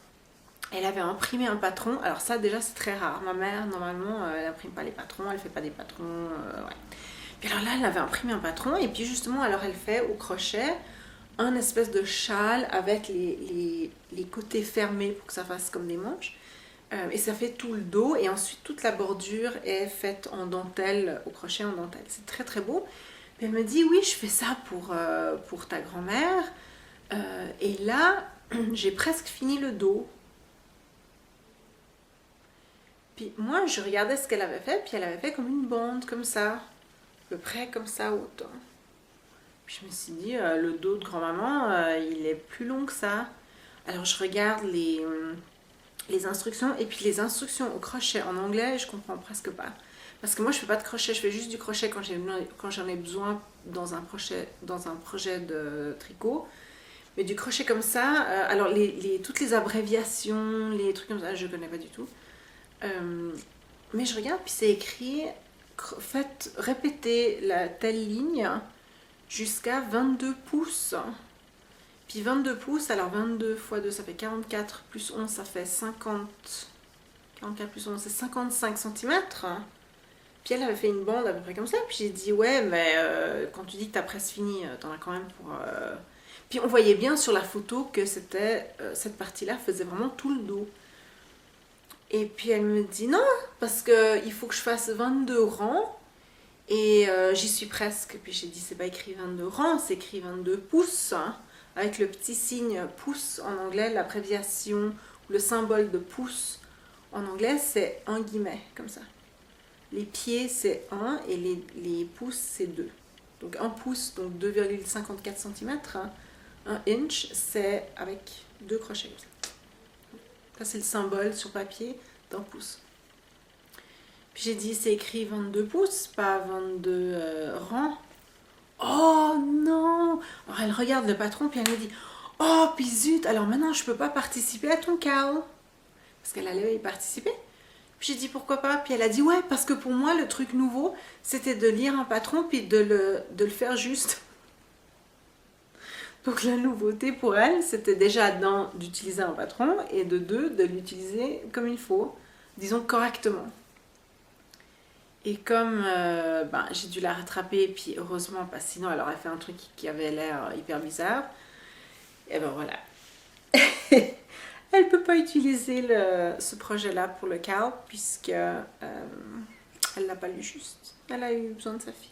S1: elle avait imprimé un patron. Alors ça déjà c'est très rare. Ma mère normalement elle n'imprime pas les patrons, elle fait pas des patrons. Ouais. Puis alors là elle avait imprimé un patron et puis justement alors elle fait au crochet un espèce de châle avec les côtés fermés pour que ça fasse comme des manches. Et ça fait tout le dos et ensuite toute la bordure est faite en dentelle, au crochet en dentelle. C'est très très beau. Puis elle me dit oui je fais ça pour ta grand-mère. Et là j'ai presque fini le dos. Puis moi je regardais ce qu'elle avait fait, puis elle avait fait comme une bande comme ça, à peu près comme ça autant. Puis je me suis dit le dos de grand-maman il est plus long que ça. Alors je regarde les instructions et puis les instructions au crochet en anglais je comprends presque pas parce que moi je fais pas de crochet, je fais juste du crochet quand j'en ai besoin dans un projet de tricot, mais du crochet comme ça alors toutes les abréviations, les trucs comme ça je connais pas du tout, mais je regarde puis c'est écrit répéter la telle ligne jusqu'à 22 pouces. Puis 22 pouces, alors 22 x 2 ça fait 44, plus 11 ça fait 50. 44 plus 11 c'est 55 cm. Puis elle avait fait une bande à peu près comme ça. Puis j'ai dit ouais mais quand tu dis que t'as presque fini, t'en as quand même pour... Puis on voyait bien sur la photo que c'était cette partie-là faisait vraiment tout le dos. Et puis elle me dit non, parce qu'il faut que je fasse 22 rangs. Et j'y suis presque. Puis j'ai dit c'est pas écrit 22 rangs, c'est écrit 22 pouces. Hein. Avec le petit signe pouce en anglais, l'abréviation ou le symbole de pouce en anglais, c'est un guillemet, comme ça. Les pieds, c'est 1 et les pouces, c'est 2. Donc 1 pouce, donc 2,54 cm. 1 inch, c'est avec 2 crochets. Ça, c'est le symbole sur papier d'un pouce. Puis j'ai dit, c'est écrit 22 pouces, pas 22 rangs. Oh non! Alors elle regarde le patron puis elle me dit, oh, puis zut, alors maintenant je peux pas participer à ton CAL. Parce qu'elle allait y participer. Puis j'ai dit pourquoi pas. Puis elle a dit ouais, parce que pour moi, le truc nouveau, c'était de lire un patron puis de le faire juste. Donc la nouveauté pour elle, c'était déjà d'utiliser un patron et de deux, de l'utiliser comme il faut, disons correctement. Et comme j'ai dû la rattraper, puis heureusement, parce que sinon elle aurait fait un truc qui avait l'air hyper bizarre, et ben voilà. Elle ne peut pas utiliser ce projet-là pour le CAL, puisque elle l'a pas lu juste. Elle a eu besoin de sa fille.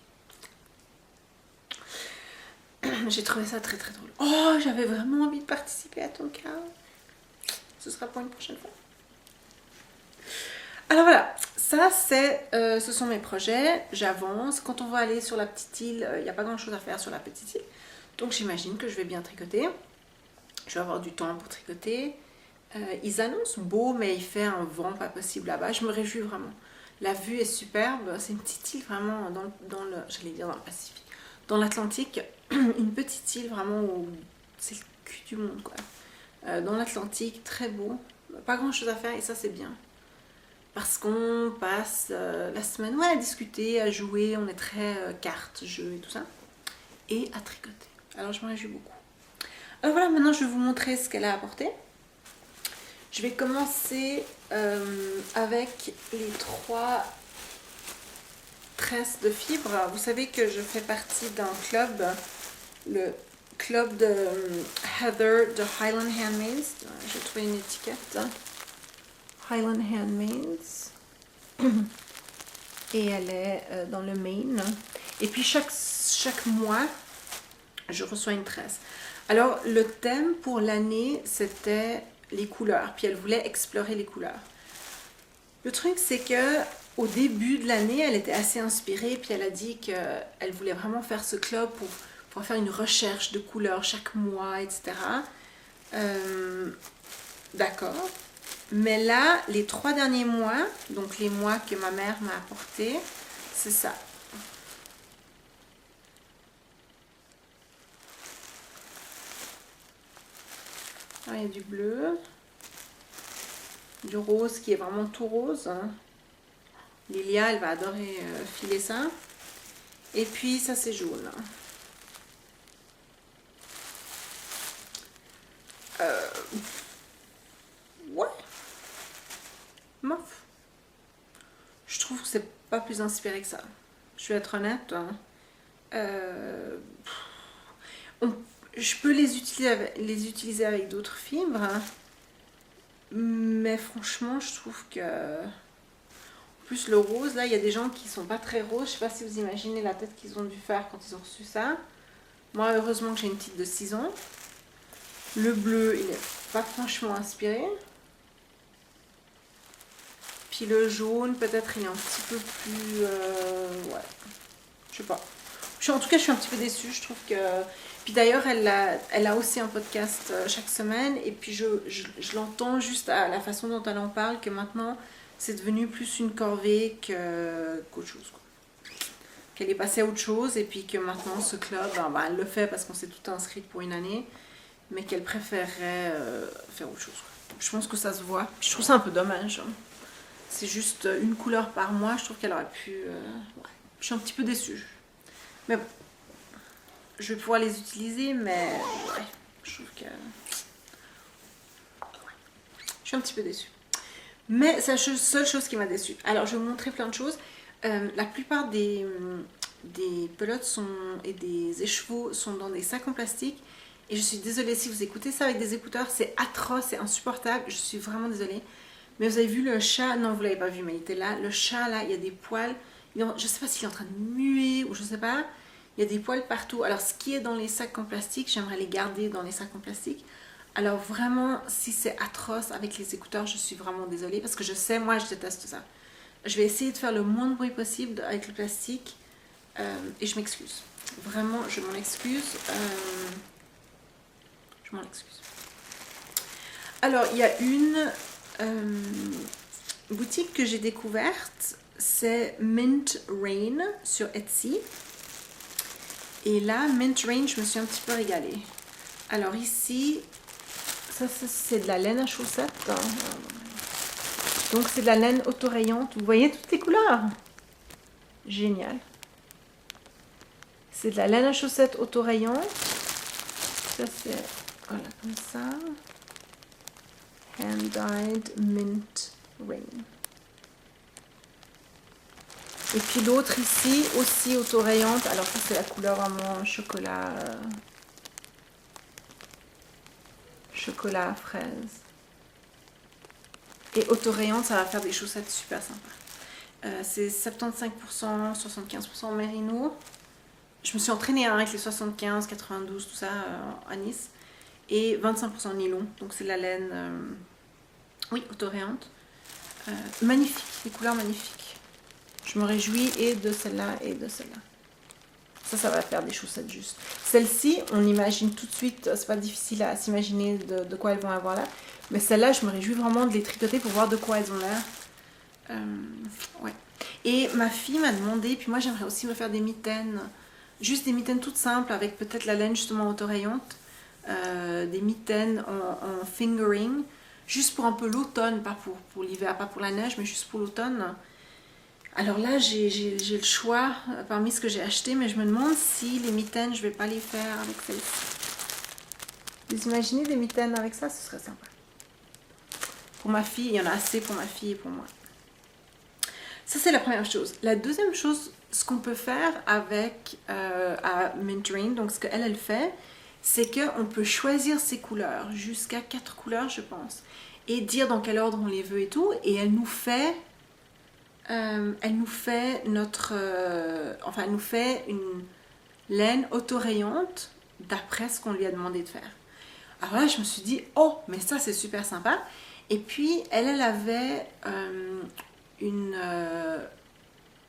S1: J'ai trouvé ça très très drôle. Oh, j'avais vraiment envie de participer à ton CAL. Ce sera pour une prochaine fois. Alors voilà, ça ce sont mes projets, j'avance. Quand on va aller sur la petite île, il n'y a pas grand chose à faire sur la petite île. Donc j'imagine que je vais bien tricoter. Je vais avoir du temps pour tricoter. Ils annoncent beau, mais il fait un vent pas possible là-bas. Je me réjouis vraiment. La vue est superbe. C'est une petite île vraiment j'allais dire dans le Pacifique, dans l'Atlantique. Une petite île vraiment où c'est le cul du monde quoi. Dans l'Atlantique, très beau. Pas grand chose à faire et ça c'est bien. Parce qu'on passe la semaine à discuter, à jouer, on est très cartes, jeux et tout ça. Et à tricoter. Alors je m'en réjouis beaucoup. Alors voilà, maintenant je vais vous montrer ce qu'elle a apporté. Je vais commencer avec les 3 tresses de fibres. Vous savez que je fais partie d'un club, le club de Heather de Highland Handmaids. J'ai trouvé une étiquette. Highland Handmaids. Et elle est dans le Maine. Et puis chaque mois, je reçois une tresse. Alors le thème pour l'année, c'était les couleurs. Puis elle voulait explorer les couleurs. Le truc, c'est que au début de l'année, elle était assez inspirée. Puis elle a dit qu'elle voulait vraiment faire ce club pour faire une recherche de couleurs chaque mois, etc. D'accord. Mais là, les 3 derniers mois, donc les mois que ma mère m'a apporté, c'est ça. Alors, il y a du bleu, du rose qui est vraiment tout rose. Lilia, elle va adorer filer ça. Et puis ça, c'est jaune. Ouais. Mof. Je trouve que c'est pas plus inspiré que ça. Je vais être honnête. Je peux les utiliser avec d'autres fibres. Mais franchement, je trouve que... En plus, le rose, là, il y a des gens qui sont pas très roses. Je sais pas si vous imaginez la tête qu'ils ont dû faire quand ils ont reçu ça. Moi, heureusement que j'ai une petite de 6 ans. Le bleu, il est pas franchement inspiré. Puis le jaune, peut-être il est un petit peu plus... ouais, je sais pas. En tout cas, je suis un petit peu déçue. Je trouve que... Puis d'ailleurs, elle a aussi un podcast chaque semaine. Et puis je l'entends juste à la façon dont elle en parle, que maintenant, c'est devenu plus une corvée qu'autre chose, quoi. Qu'elle est passée à autre chose. Et puis que maintenant, ce club, elle le fait parce qu'on s'est tout inscrit pour une année. Mais qu'elle préférerait faire autre chose, quoi. Je pense que ça se voit. Puis je trouve ça un peu dommage. C'est juste une couleur par mois. Je trouve qu'elle aurait pu... ouais. Je suis un petit peu déçue. Mais bon. Je vais pouvoir les utiliser, mais ouais, je trouve que... Je suis un petit peu déçue. Mais c'est la seule chose qui m'a déçue. Alors, je vais vous montrer plein de choses. La plupart des pelotes et des écheveaux sont dans des sacs en plastique. Et je suis désolée, si vous écoutez ça avec des écouteurs, c'est atroce, c'est insupportable. Je suis vraiment désolée. Mais vous avez vu le chat? Non, vous ne l'avez pas vu, mais il était là. Le chat, là, il y a des poils. Je ne sais pas s'il est en train de muer ou je ne sais pas. Il y a des poils partout. Alors, ce qui est dans les sacs en plastique, j'aimerais les garder dans les sacs en plastique. Alors, vraiment, si c'est atroce avec les écouteurs, je suis vraiment désolée. Parce que je sais, moi, je déteste ça. Je vais essayer de faire le moins de bruit possible avec le plastique. Et je m'excuse. Vraiment, je m'en excuse. Je m'en excuse. Alors, il y a une boutique que j'ai découverte. C'est Mint Rain sur Etsy. Et là, Mint Rain, je me suis un petit peu régalée. Alors ici, ça c'est de la laine à chaussettes. Donc c'est de la laine autorayante. Vous voyez toutes les couleurs? Génial. C'est de la laine à chaussettes autorayante. Ça c'est, voilà, comme ça. Hand-dyed mint ring. Et puis l'autre ici, aussi autorayante. Alors ça c'est la couleur vraiment chocolat. Chocolat à fraise. Et autorayante, ça va faire des chaussettes super sympas. C'est 75%, 75% mérino. Je me suis entraînée avec les 75, 92, tout ça à Nice. Et 25% nylon. Donc c'est de la laine, oui, autorayante. Magnifique, des couleurs magnifiques. Je me réjouis et de celle-là et de celle-là. Ça va faire des chaussettes juste. Celle-ci, on imagine tout de suite, c'est pas difficile à s'imaginer de quoi elles vont avoir là. Mais celle-là, je me réjouis vraiment de les tricoter pour voir de quoi elles ont l'air. Ouais. Et ma fille m'a demandé, puis moi j'aimerais aussi me faire des mitaines. Juste des mitaines toutes simples avec peut-être la laine justement autorayante. Des mitaines en fingering. Juste pour un peu l'automne, pas pour l'hiver, pas pour la neige, mais juste pour l'automne. Alors là, j'ai le choix parmi ce que j'ai acheté, mais je me demande si les mitaines, je vais pas les faire avec celle-ci. Vous imaginez des mitaines avec ça, ce serait sympa. Pour ma fille, il y en a assez pour ma fille et pour moi. Ça, c'est la première chose. La deuxième chose, ce qu'on peut faire avec à Mint Rain, donc ce qu'elle fait, c'est qu'on peut choisir ses couleurs, jusqu'à 4 couleurs, je pense, et dire dans quel ordre on les veut et tout, et elle nous fait notre... enfin, elle nous fait une laine autorayante d'après ce qu'on lui a demandé de faire. Alors là, je me suis dit, oh, mais ça, c'est super sympa. Et puis, elle avait une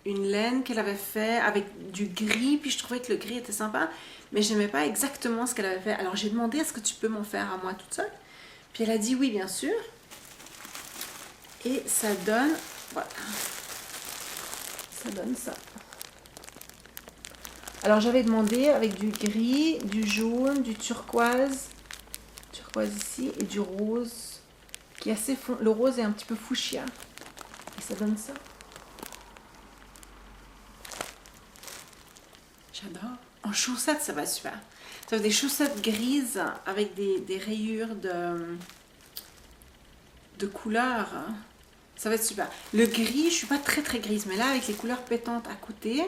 S1: laine qu'elle avait fait avec du gris, puis je trouvais que le gris était sympa, mais je n'aimais pas exactement ce qu'elle avait fait. Alors, j'ai demandé, est-ce que tu peux m'en faire à moi toute seule? Puis elle a dit oui, bien sûr. Et ça donne... Voilà. Ça donne ça. Alors j'avais demandé avec du gris, du jaune, du turquoise ici et du rose qui est assez fond. Le rose est un petit peu fuchsia et ça donne ça. J'adore. En chaussettes ça va super. Ça va des chaussettes grises avec des rayures de couleurs. Ça va être super. Le gris, je suis pas très grise, mais là avec les couleurs pétantes à côté,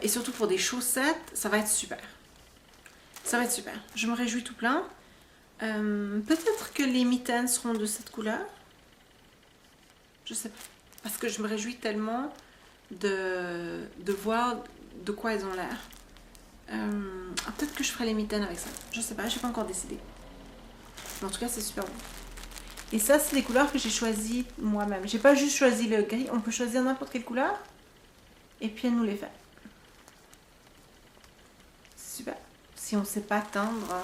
S1: et surtout pour des chaussettes, ça va être super. Ça va être super. Je me réjouis tout plein. Peut-être que les mitaines seront de cette couleur. Je sais pas. Parce que je me réjouis tellement de voir de quoi elles ont l'air. Peut-être que je ferai les mitaines avec ça. Je sais pas, j'ai pas encore décidé. Mais en tout cas, c'est super beau. Et ça, c'est les couleurs que j'ai choisies moi-même. J'ai pas juste choisi le gris. On peut choisir n'importe quelle couleur. Et puis, elle nous les fait. Super. Si on ne sait pas teindre.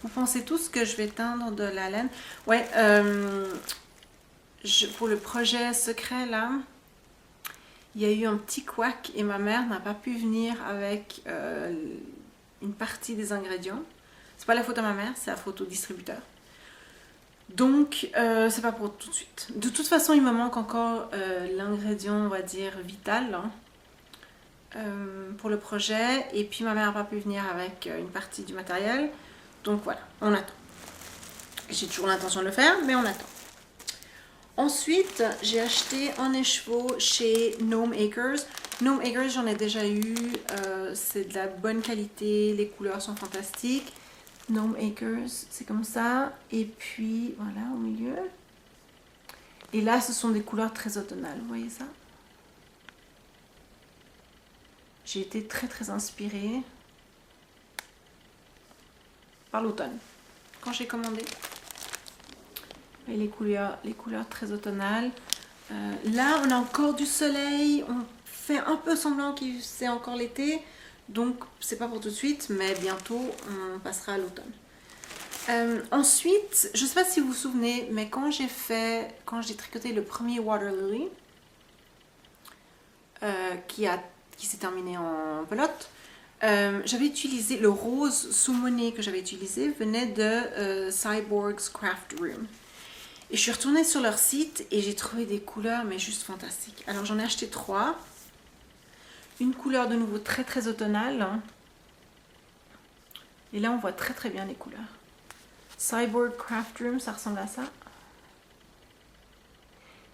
S1: Vous pensez tous que je vais teindre de la laine? Ouais. Pour le projet secret, là, il y a eu un petit couac. Et ma mère n'a pas pu venir avec une partie des ingrédients. C'est pas la faute à ma mère, c'est la faute au distributeur. Donc, c'est pas pour tout de suite. De toute façon, il me manque encore l'ingrédient, on va dire, vital hein, pour le projet. Et puis, ma mère n'a pas pu venir avec une partie du matériel. Donc, voilà, on attend. J'ai toujours l'intention de le faire, mais on attend. Ensuite, j'ai acheté un écheveau chez Gnome Acres. Gnome Acres, j'en ai déjà eu. C'est de la bonne qualité. Les couleurs sont fantastiques. Gnome Acres, c'est comme ça. Et puis, voilà, au milieu. Et là, ce sont des couleurs très automnales. Vous voyez ça? J'ai été très inspirée par l'automne. Quand j'ai commandé. Et les couleurs très automnales. Là, on a encore du soleil. On fait un peu semblant que c'est encore l'été. Donc, c'est pas pour tout de suite, mais bientôt, on passera à l'automne. Ensuite, je sais pas si vous vous souvenez, mais quand j'ai tricoté le premier Water Lily, qui s'est terminé en pelote, J'avais utilisé le rose saumoné que j'avais utilisé venait de Cyborg's Craft Room. Et je suis retournée sur leur site et j'ai trouvé des couleurs mais juste fantastiques. Alors j'en ai acheté 3. Une couleur de nouveau très très automnale. Et là on voit très très bien les couleurs. Cyborg Craft Room, ça ressemble à ça.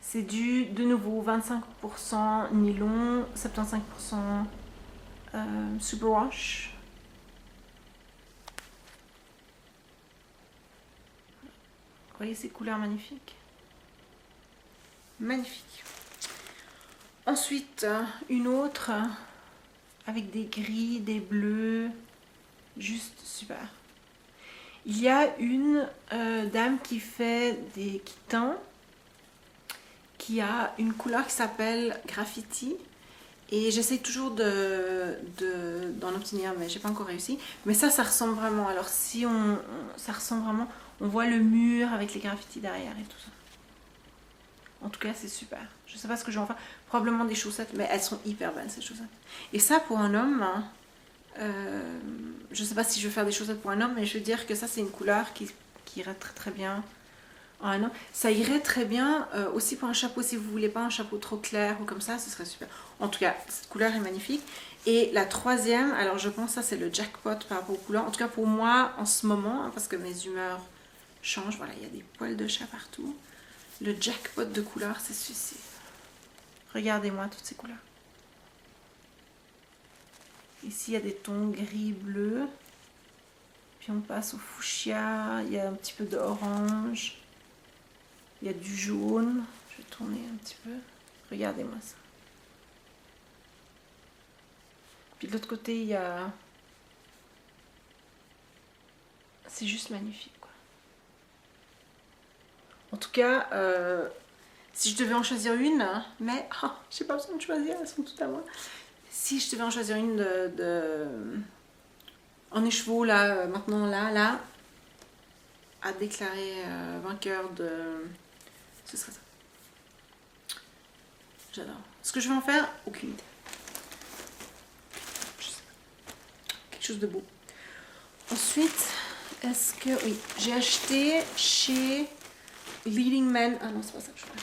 S1: C'est du de nouveau 25% nylon, 75% superwash. Vous voyez ces couleurs magnifiques? Magnifique. Ensuite, une autre avec des gris, des bleus, juste super. Il y a une dame qui fait des teint, qui a une couleur qui s'appelle Graffiti. Et j'essaie toujours d'en obtenir, mais j'ai pas encore réussi. Mais ça ressemble vraiment. Alors si ça ressemble vraiment, on voit le mur avec les graffitis derrière et tout ça. En tout cas, c'est super. Je sais pas ce que je vais en faire. Probablement des chaussettes, mais elles sont hyper belles ces chaussettes. Et ça pour un homme, hein, je sais pas si je vais faire des chaussettes pour un homme, mais je veux dire que ça c'est une couleur qui irait très très bien. Ah non, ça irait très bien aussi pour un chapeau si vous voulez pas un chapeau trop clair ou comme ça, ce serait super. En tout cas, cette couleur est magnifique. Et la troisième, alors je pense que ça c'est le jackpot par rapport aux couleurs. En tout cas pour moi en ce moment, hein, parce que mes humeurs changent. Voilà, il y a des poils de chat partout. Le jackpot de couleurs, c'est celui-ci. Regardez-moi toutes ces couleurs. Ici il y a des tons gris, bleu. Puis on passe au fuchsia, il y a un petit peu d'orange. Il y a du jaune. Je vais tourner un petit peu. Regardez-moi ça. Puis de l'autre côté, il y a... C'est juste magnifique, quoi. En tout cas, si je devais en choisir une, mais j'ai pas besoin de choisir, elles sont toutes à moi. Si je devais en choisir une en écheveau, là, maintenant, là, à déclarer vainqueur de... Ce serait ça. J'adore. Ce que je vais en faire, aucune idée. Je sais pas. Quelque chose de beau. Ensuite, est-ce que... Oui, j'ai acheté chez Leading Man... Ah non, c'est pas ça que je voulais.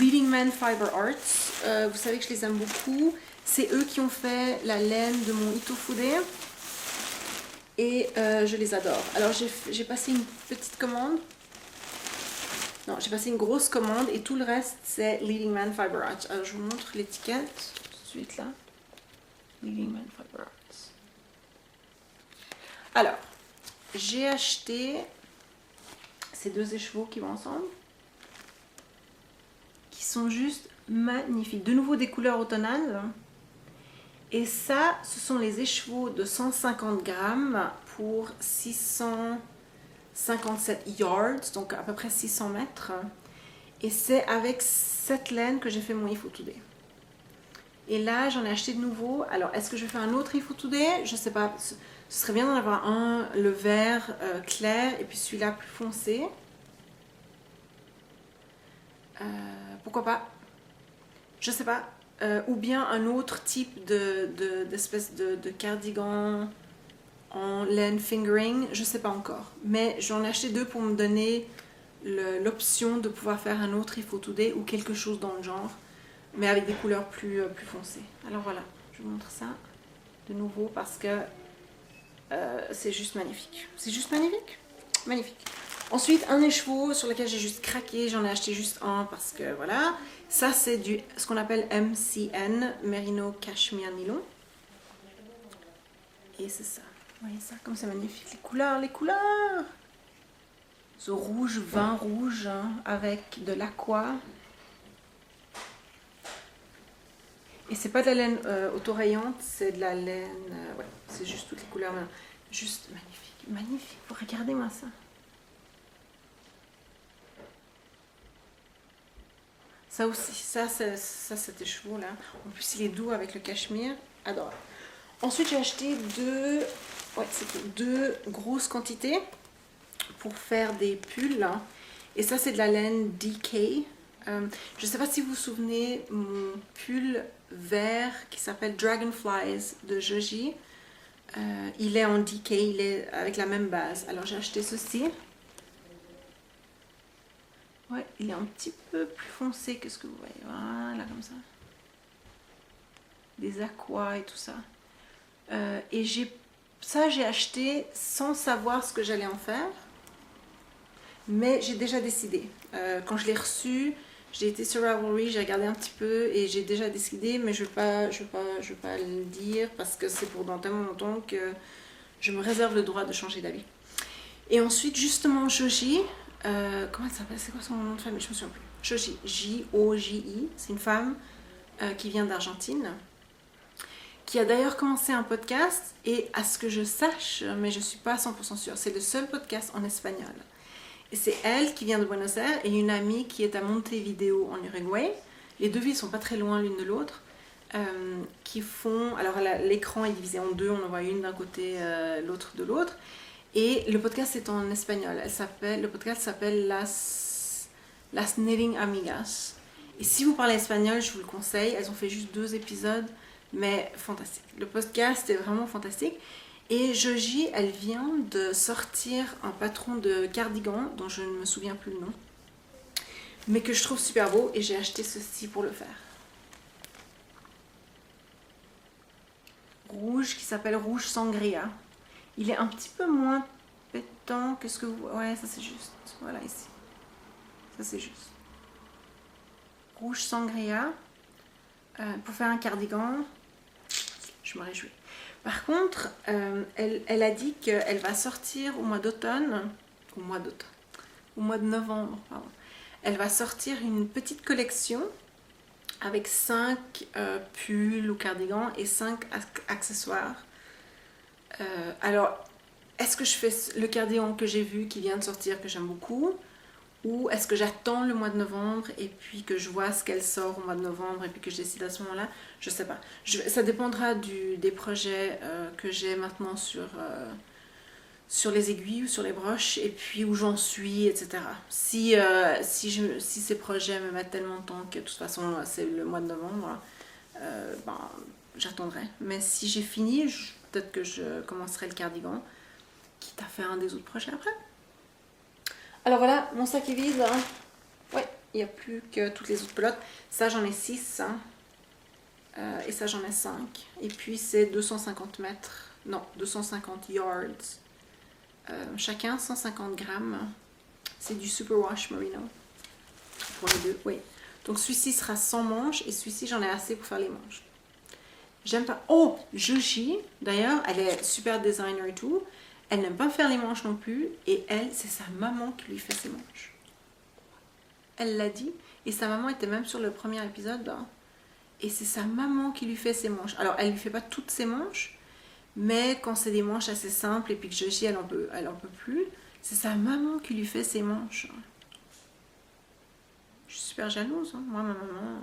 S1: Leading Man Fiber Arts. Vous savez que je les aime beaucoup. C'est eux qui ont fait la laine de mon Itofude. Et je les adore. Alors j'ai passé une petite commande. Non, j'ai passé une grosse commande et tout le reste c'est Leading Man Fiber Arts. Alors je vous montre l'étiquette tout de suite là. Leading Man Fiber Arts. Alors, j'ai acheté ces deux écheveaux qui vont ensemble. Qui sont juste magnifiques. De nouveau des couleurs automnales. Et ça, ce sont les écheveaux de 150 grammes pour 657 yards, donc à peu près 600 mètres. Et c'est avec cette laine que j'ai fait mon Ifo Today. Et là, j'en ai acheté de nouveau. Alors, est-ce que je vais faire un autre Ifo Today? Je sais pas. Ce serait bien d'en avoir un, le vert clair, et puis celui-là plus foncé. Pourquoi pas? Je sais pas. Ou bien un autre type d'espèce de cardigan en laine fingering, je sais pas encore. Mais j'en ai acheté deux pour me donner l'option de pouvoir faire un autre Ifo Today ou quelque chose dans le genre, mais avec des couleurs plus foncées. Alors voilà, je vous montre ça de nouveau parce que c'est juste magnifique. C'est juste magnifique. Magnifique. Ensuite, un écheveau sur lequel j'ai juste craqué. J'en ai acheté juste un parce que voilà. Ça, c'est ce qu'on appelle MCN, Merino Cashmere Nylon. Et c'est ça. Vous voyez ça, comme c'est magnifique. Les couleurs, les couleurs. Ce rouge, vin rouge, hein, avec de l'aqua. Et c'est pas de la laine autorayante, c'est de la laine... ouais, c'est juste toutes les couleurs. Juste magnifique. Magnifique. Regardez-moi ça. Ça aussi, ça cet écheveau là. En plus il est doux avec le cachemire, adorable. Ensuite j'ai acheté deux grosses quantités pour faire des pulls. Et ça c'est de la laine DK. Je ne sais pas si vous vous souvenez mon pull vert qui s'appelle Dragonflies de Joji. Il est en DK, il est avec la même base. Alors j'ai acheté ceci. Ouais, il est un petit peu plus foncé que ce que vous voyez. Voilà, comme ça. Des aquas et tout ça. Et j'ai acheté sans savoir ce que j'allais en faire. Mais j'ai déjà décidé. Quand je l'ai reçu, j'ai été sur Ravelry, j'ai regardé un petit peu et j'ai déjà décidé, mais je ne veux pas le dire parce que c'est pour dans tellement longtemps que je me réserve le droit de changer d'avis. Et ensuite, justement, Joji, comment elle s'appelle? C'est quoi son nom de famille? Je me souviens plus. Joji, J-O-J-I, c'est une femme qui vient d'Argentine, qui a d'ailleurs commencé un podcast et à ce que je sache, mais je ne suis pas 100% sûre, c'est le seul podcast en espagnol. Et c'est elle qui vient de Buenos Aires et une amie qui est à Montevideo en Uruguay. Les deux villes sont pas très loin l'une de l'autre. Qui font... Alors l'écran est divisé en deux, on en voit une d'un côté, l'autre de l'autre. Et le podcast est en espagnol. Le podcast s'appelle Las Knitting Amigas. Et si vous parlez espagnol, je vous le conseille. Elles ont fait juste 2 épisodes, mais fantastique. Le podcast est vraiment fantastique. Et Joji, elle vient de sortir un patron de cardigan dont je ne me souviens plus le nom, mais que je trouve super beau et j'ai acheté ceci pour le faire. Rouge, qui s'appelle Rouge Sangria. Il est un petit peu moins pétant que ce que vous... Ouais, ça c'est juste. Voilà, ici. Ça c'est juste. Rouge Sangria. Pour faire un cardigan, je me réjouis. Par contre, elle a dit qu'elle va sortir au mois d'automne, au mois de novembre, pardon. Elle va sortir une petite collection avec 5 pulls ou cardigans et 5 accessoires. Alors, est-ce que je fais le cardigan que j'ai vu qui vient de sortir, que j'aime beaucoup, ou est-ce que j'attends le mois de novembre et puis que je vois ce qu'elle sort au mois de novembre et puis que je décide à ce moment-là? Je sais pas. Ça dépendra des projets que j'ai maintenant sur les aiguilles ou sur les broches et puis où j'en suis, etc. Si ces projets me mettent tellement de temps que de toute façon c'est le mois de novembre, j'attendrai. Mais si j'ai fini, peut-être que je commencerai le cardigan, quitte à faire un des autres projets après. Alors voilà, mon sac est vide. Hein. Ouais, il n'y a plus que toutes les autres pelotes. Ça, j'en ai 6. Hein. Et ça, j'en ai 5. Et puis, c'est 250 mètres. Non, 250 yards. Chacun, 150 grammes. C'est du Superwash Merino. Pour les deux, oui. Donc, celui-ci sera sans manches. Et celui-ci, j'en ai assez pour faire les manches. J'aime pas... Oh, Joji, d'ailleurs, elle est super designer et tout. Elle n'aime pas faire les manches non plus. Et elle, c'est sa maman qui lui fait ses manches. Elle l'a dit. Et sa maman était même sur le premier épisode. Hein. Et c'est sa maman qui lui fait ses manches. Alors, elle lui fait pas toutes ses manches. Mais quand c'est des manches assez simples et puis que Joji, elle en peut plus. C'est sa maman qui lui fait ses manches. Je suis super jalouse. Hein. Moi, ma maman,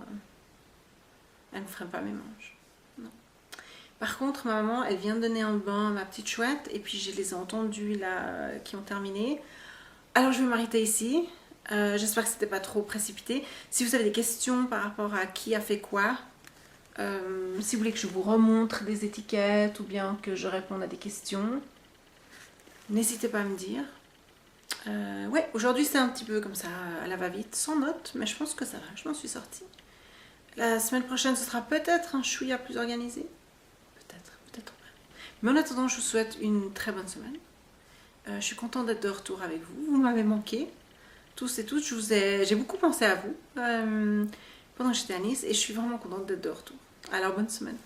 S1: elle ne ferait pas mes manches. Non. Par contre, ma maman, elle vient de donner un bain à ma petite chouette. Et puis, je les ai entendues là, qui ont terminé. Alors, je vais m'arrêter ici. J'espère que c'était pas trop précipité. Si vous avez des questions par rapport à qui a fait quoi, si vous voulez que je vous remontre des étiquettes ou bien que je réponde à des questions, n'hésitez pas à me dire. Ouais, aujourd'hui c'est un petit peu comme ça à la va-vite, sans notes, mais je pense que ça va, je m'en suis sortie. La semaine prochaine, ce sera peut-être un chouïa plus organisé. Peut-être pas. Mais en attendant, je vous souhaite une très bonne semaine. Je suis contente d'être de retour avec vous. Vous m'avez manqué. Tous et toutes, j'ai beaucoup pensé à vous pendant que j'étais à Nice et je suis vraiment contente d'être de retour. Alors, bonne semaine.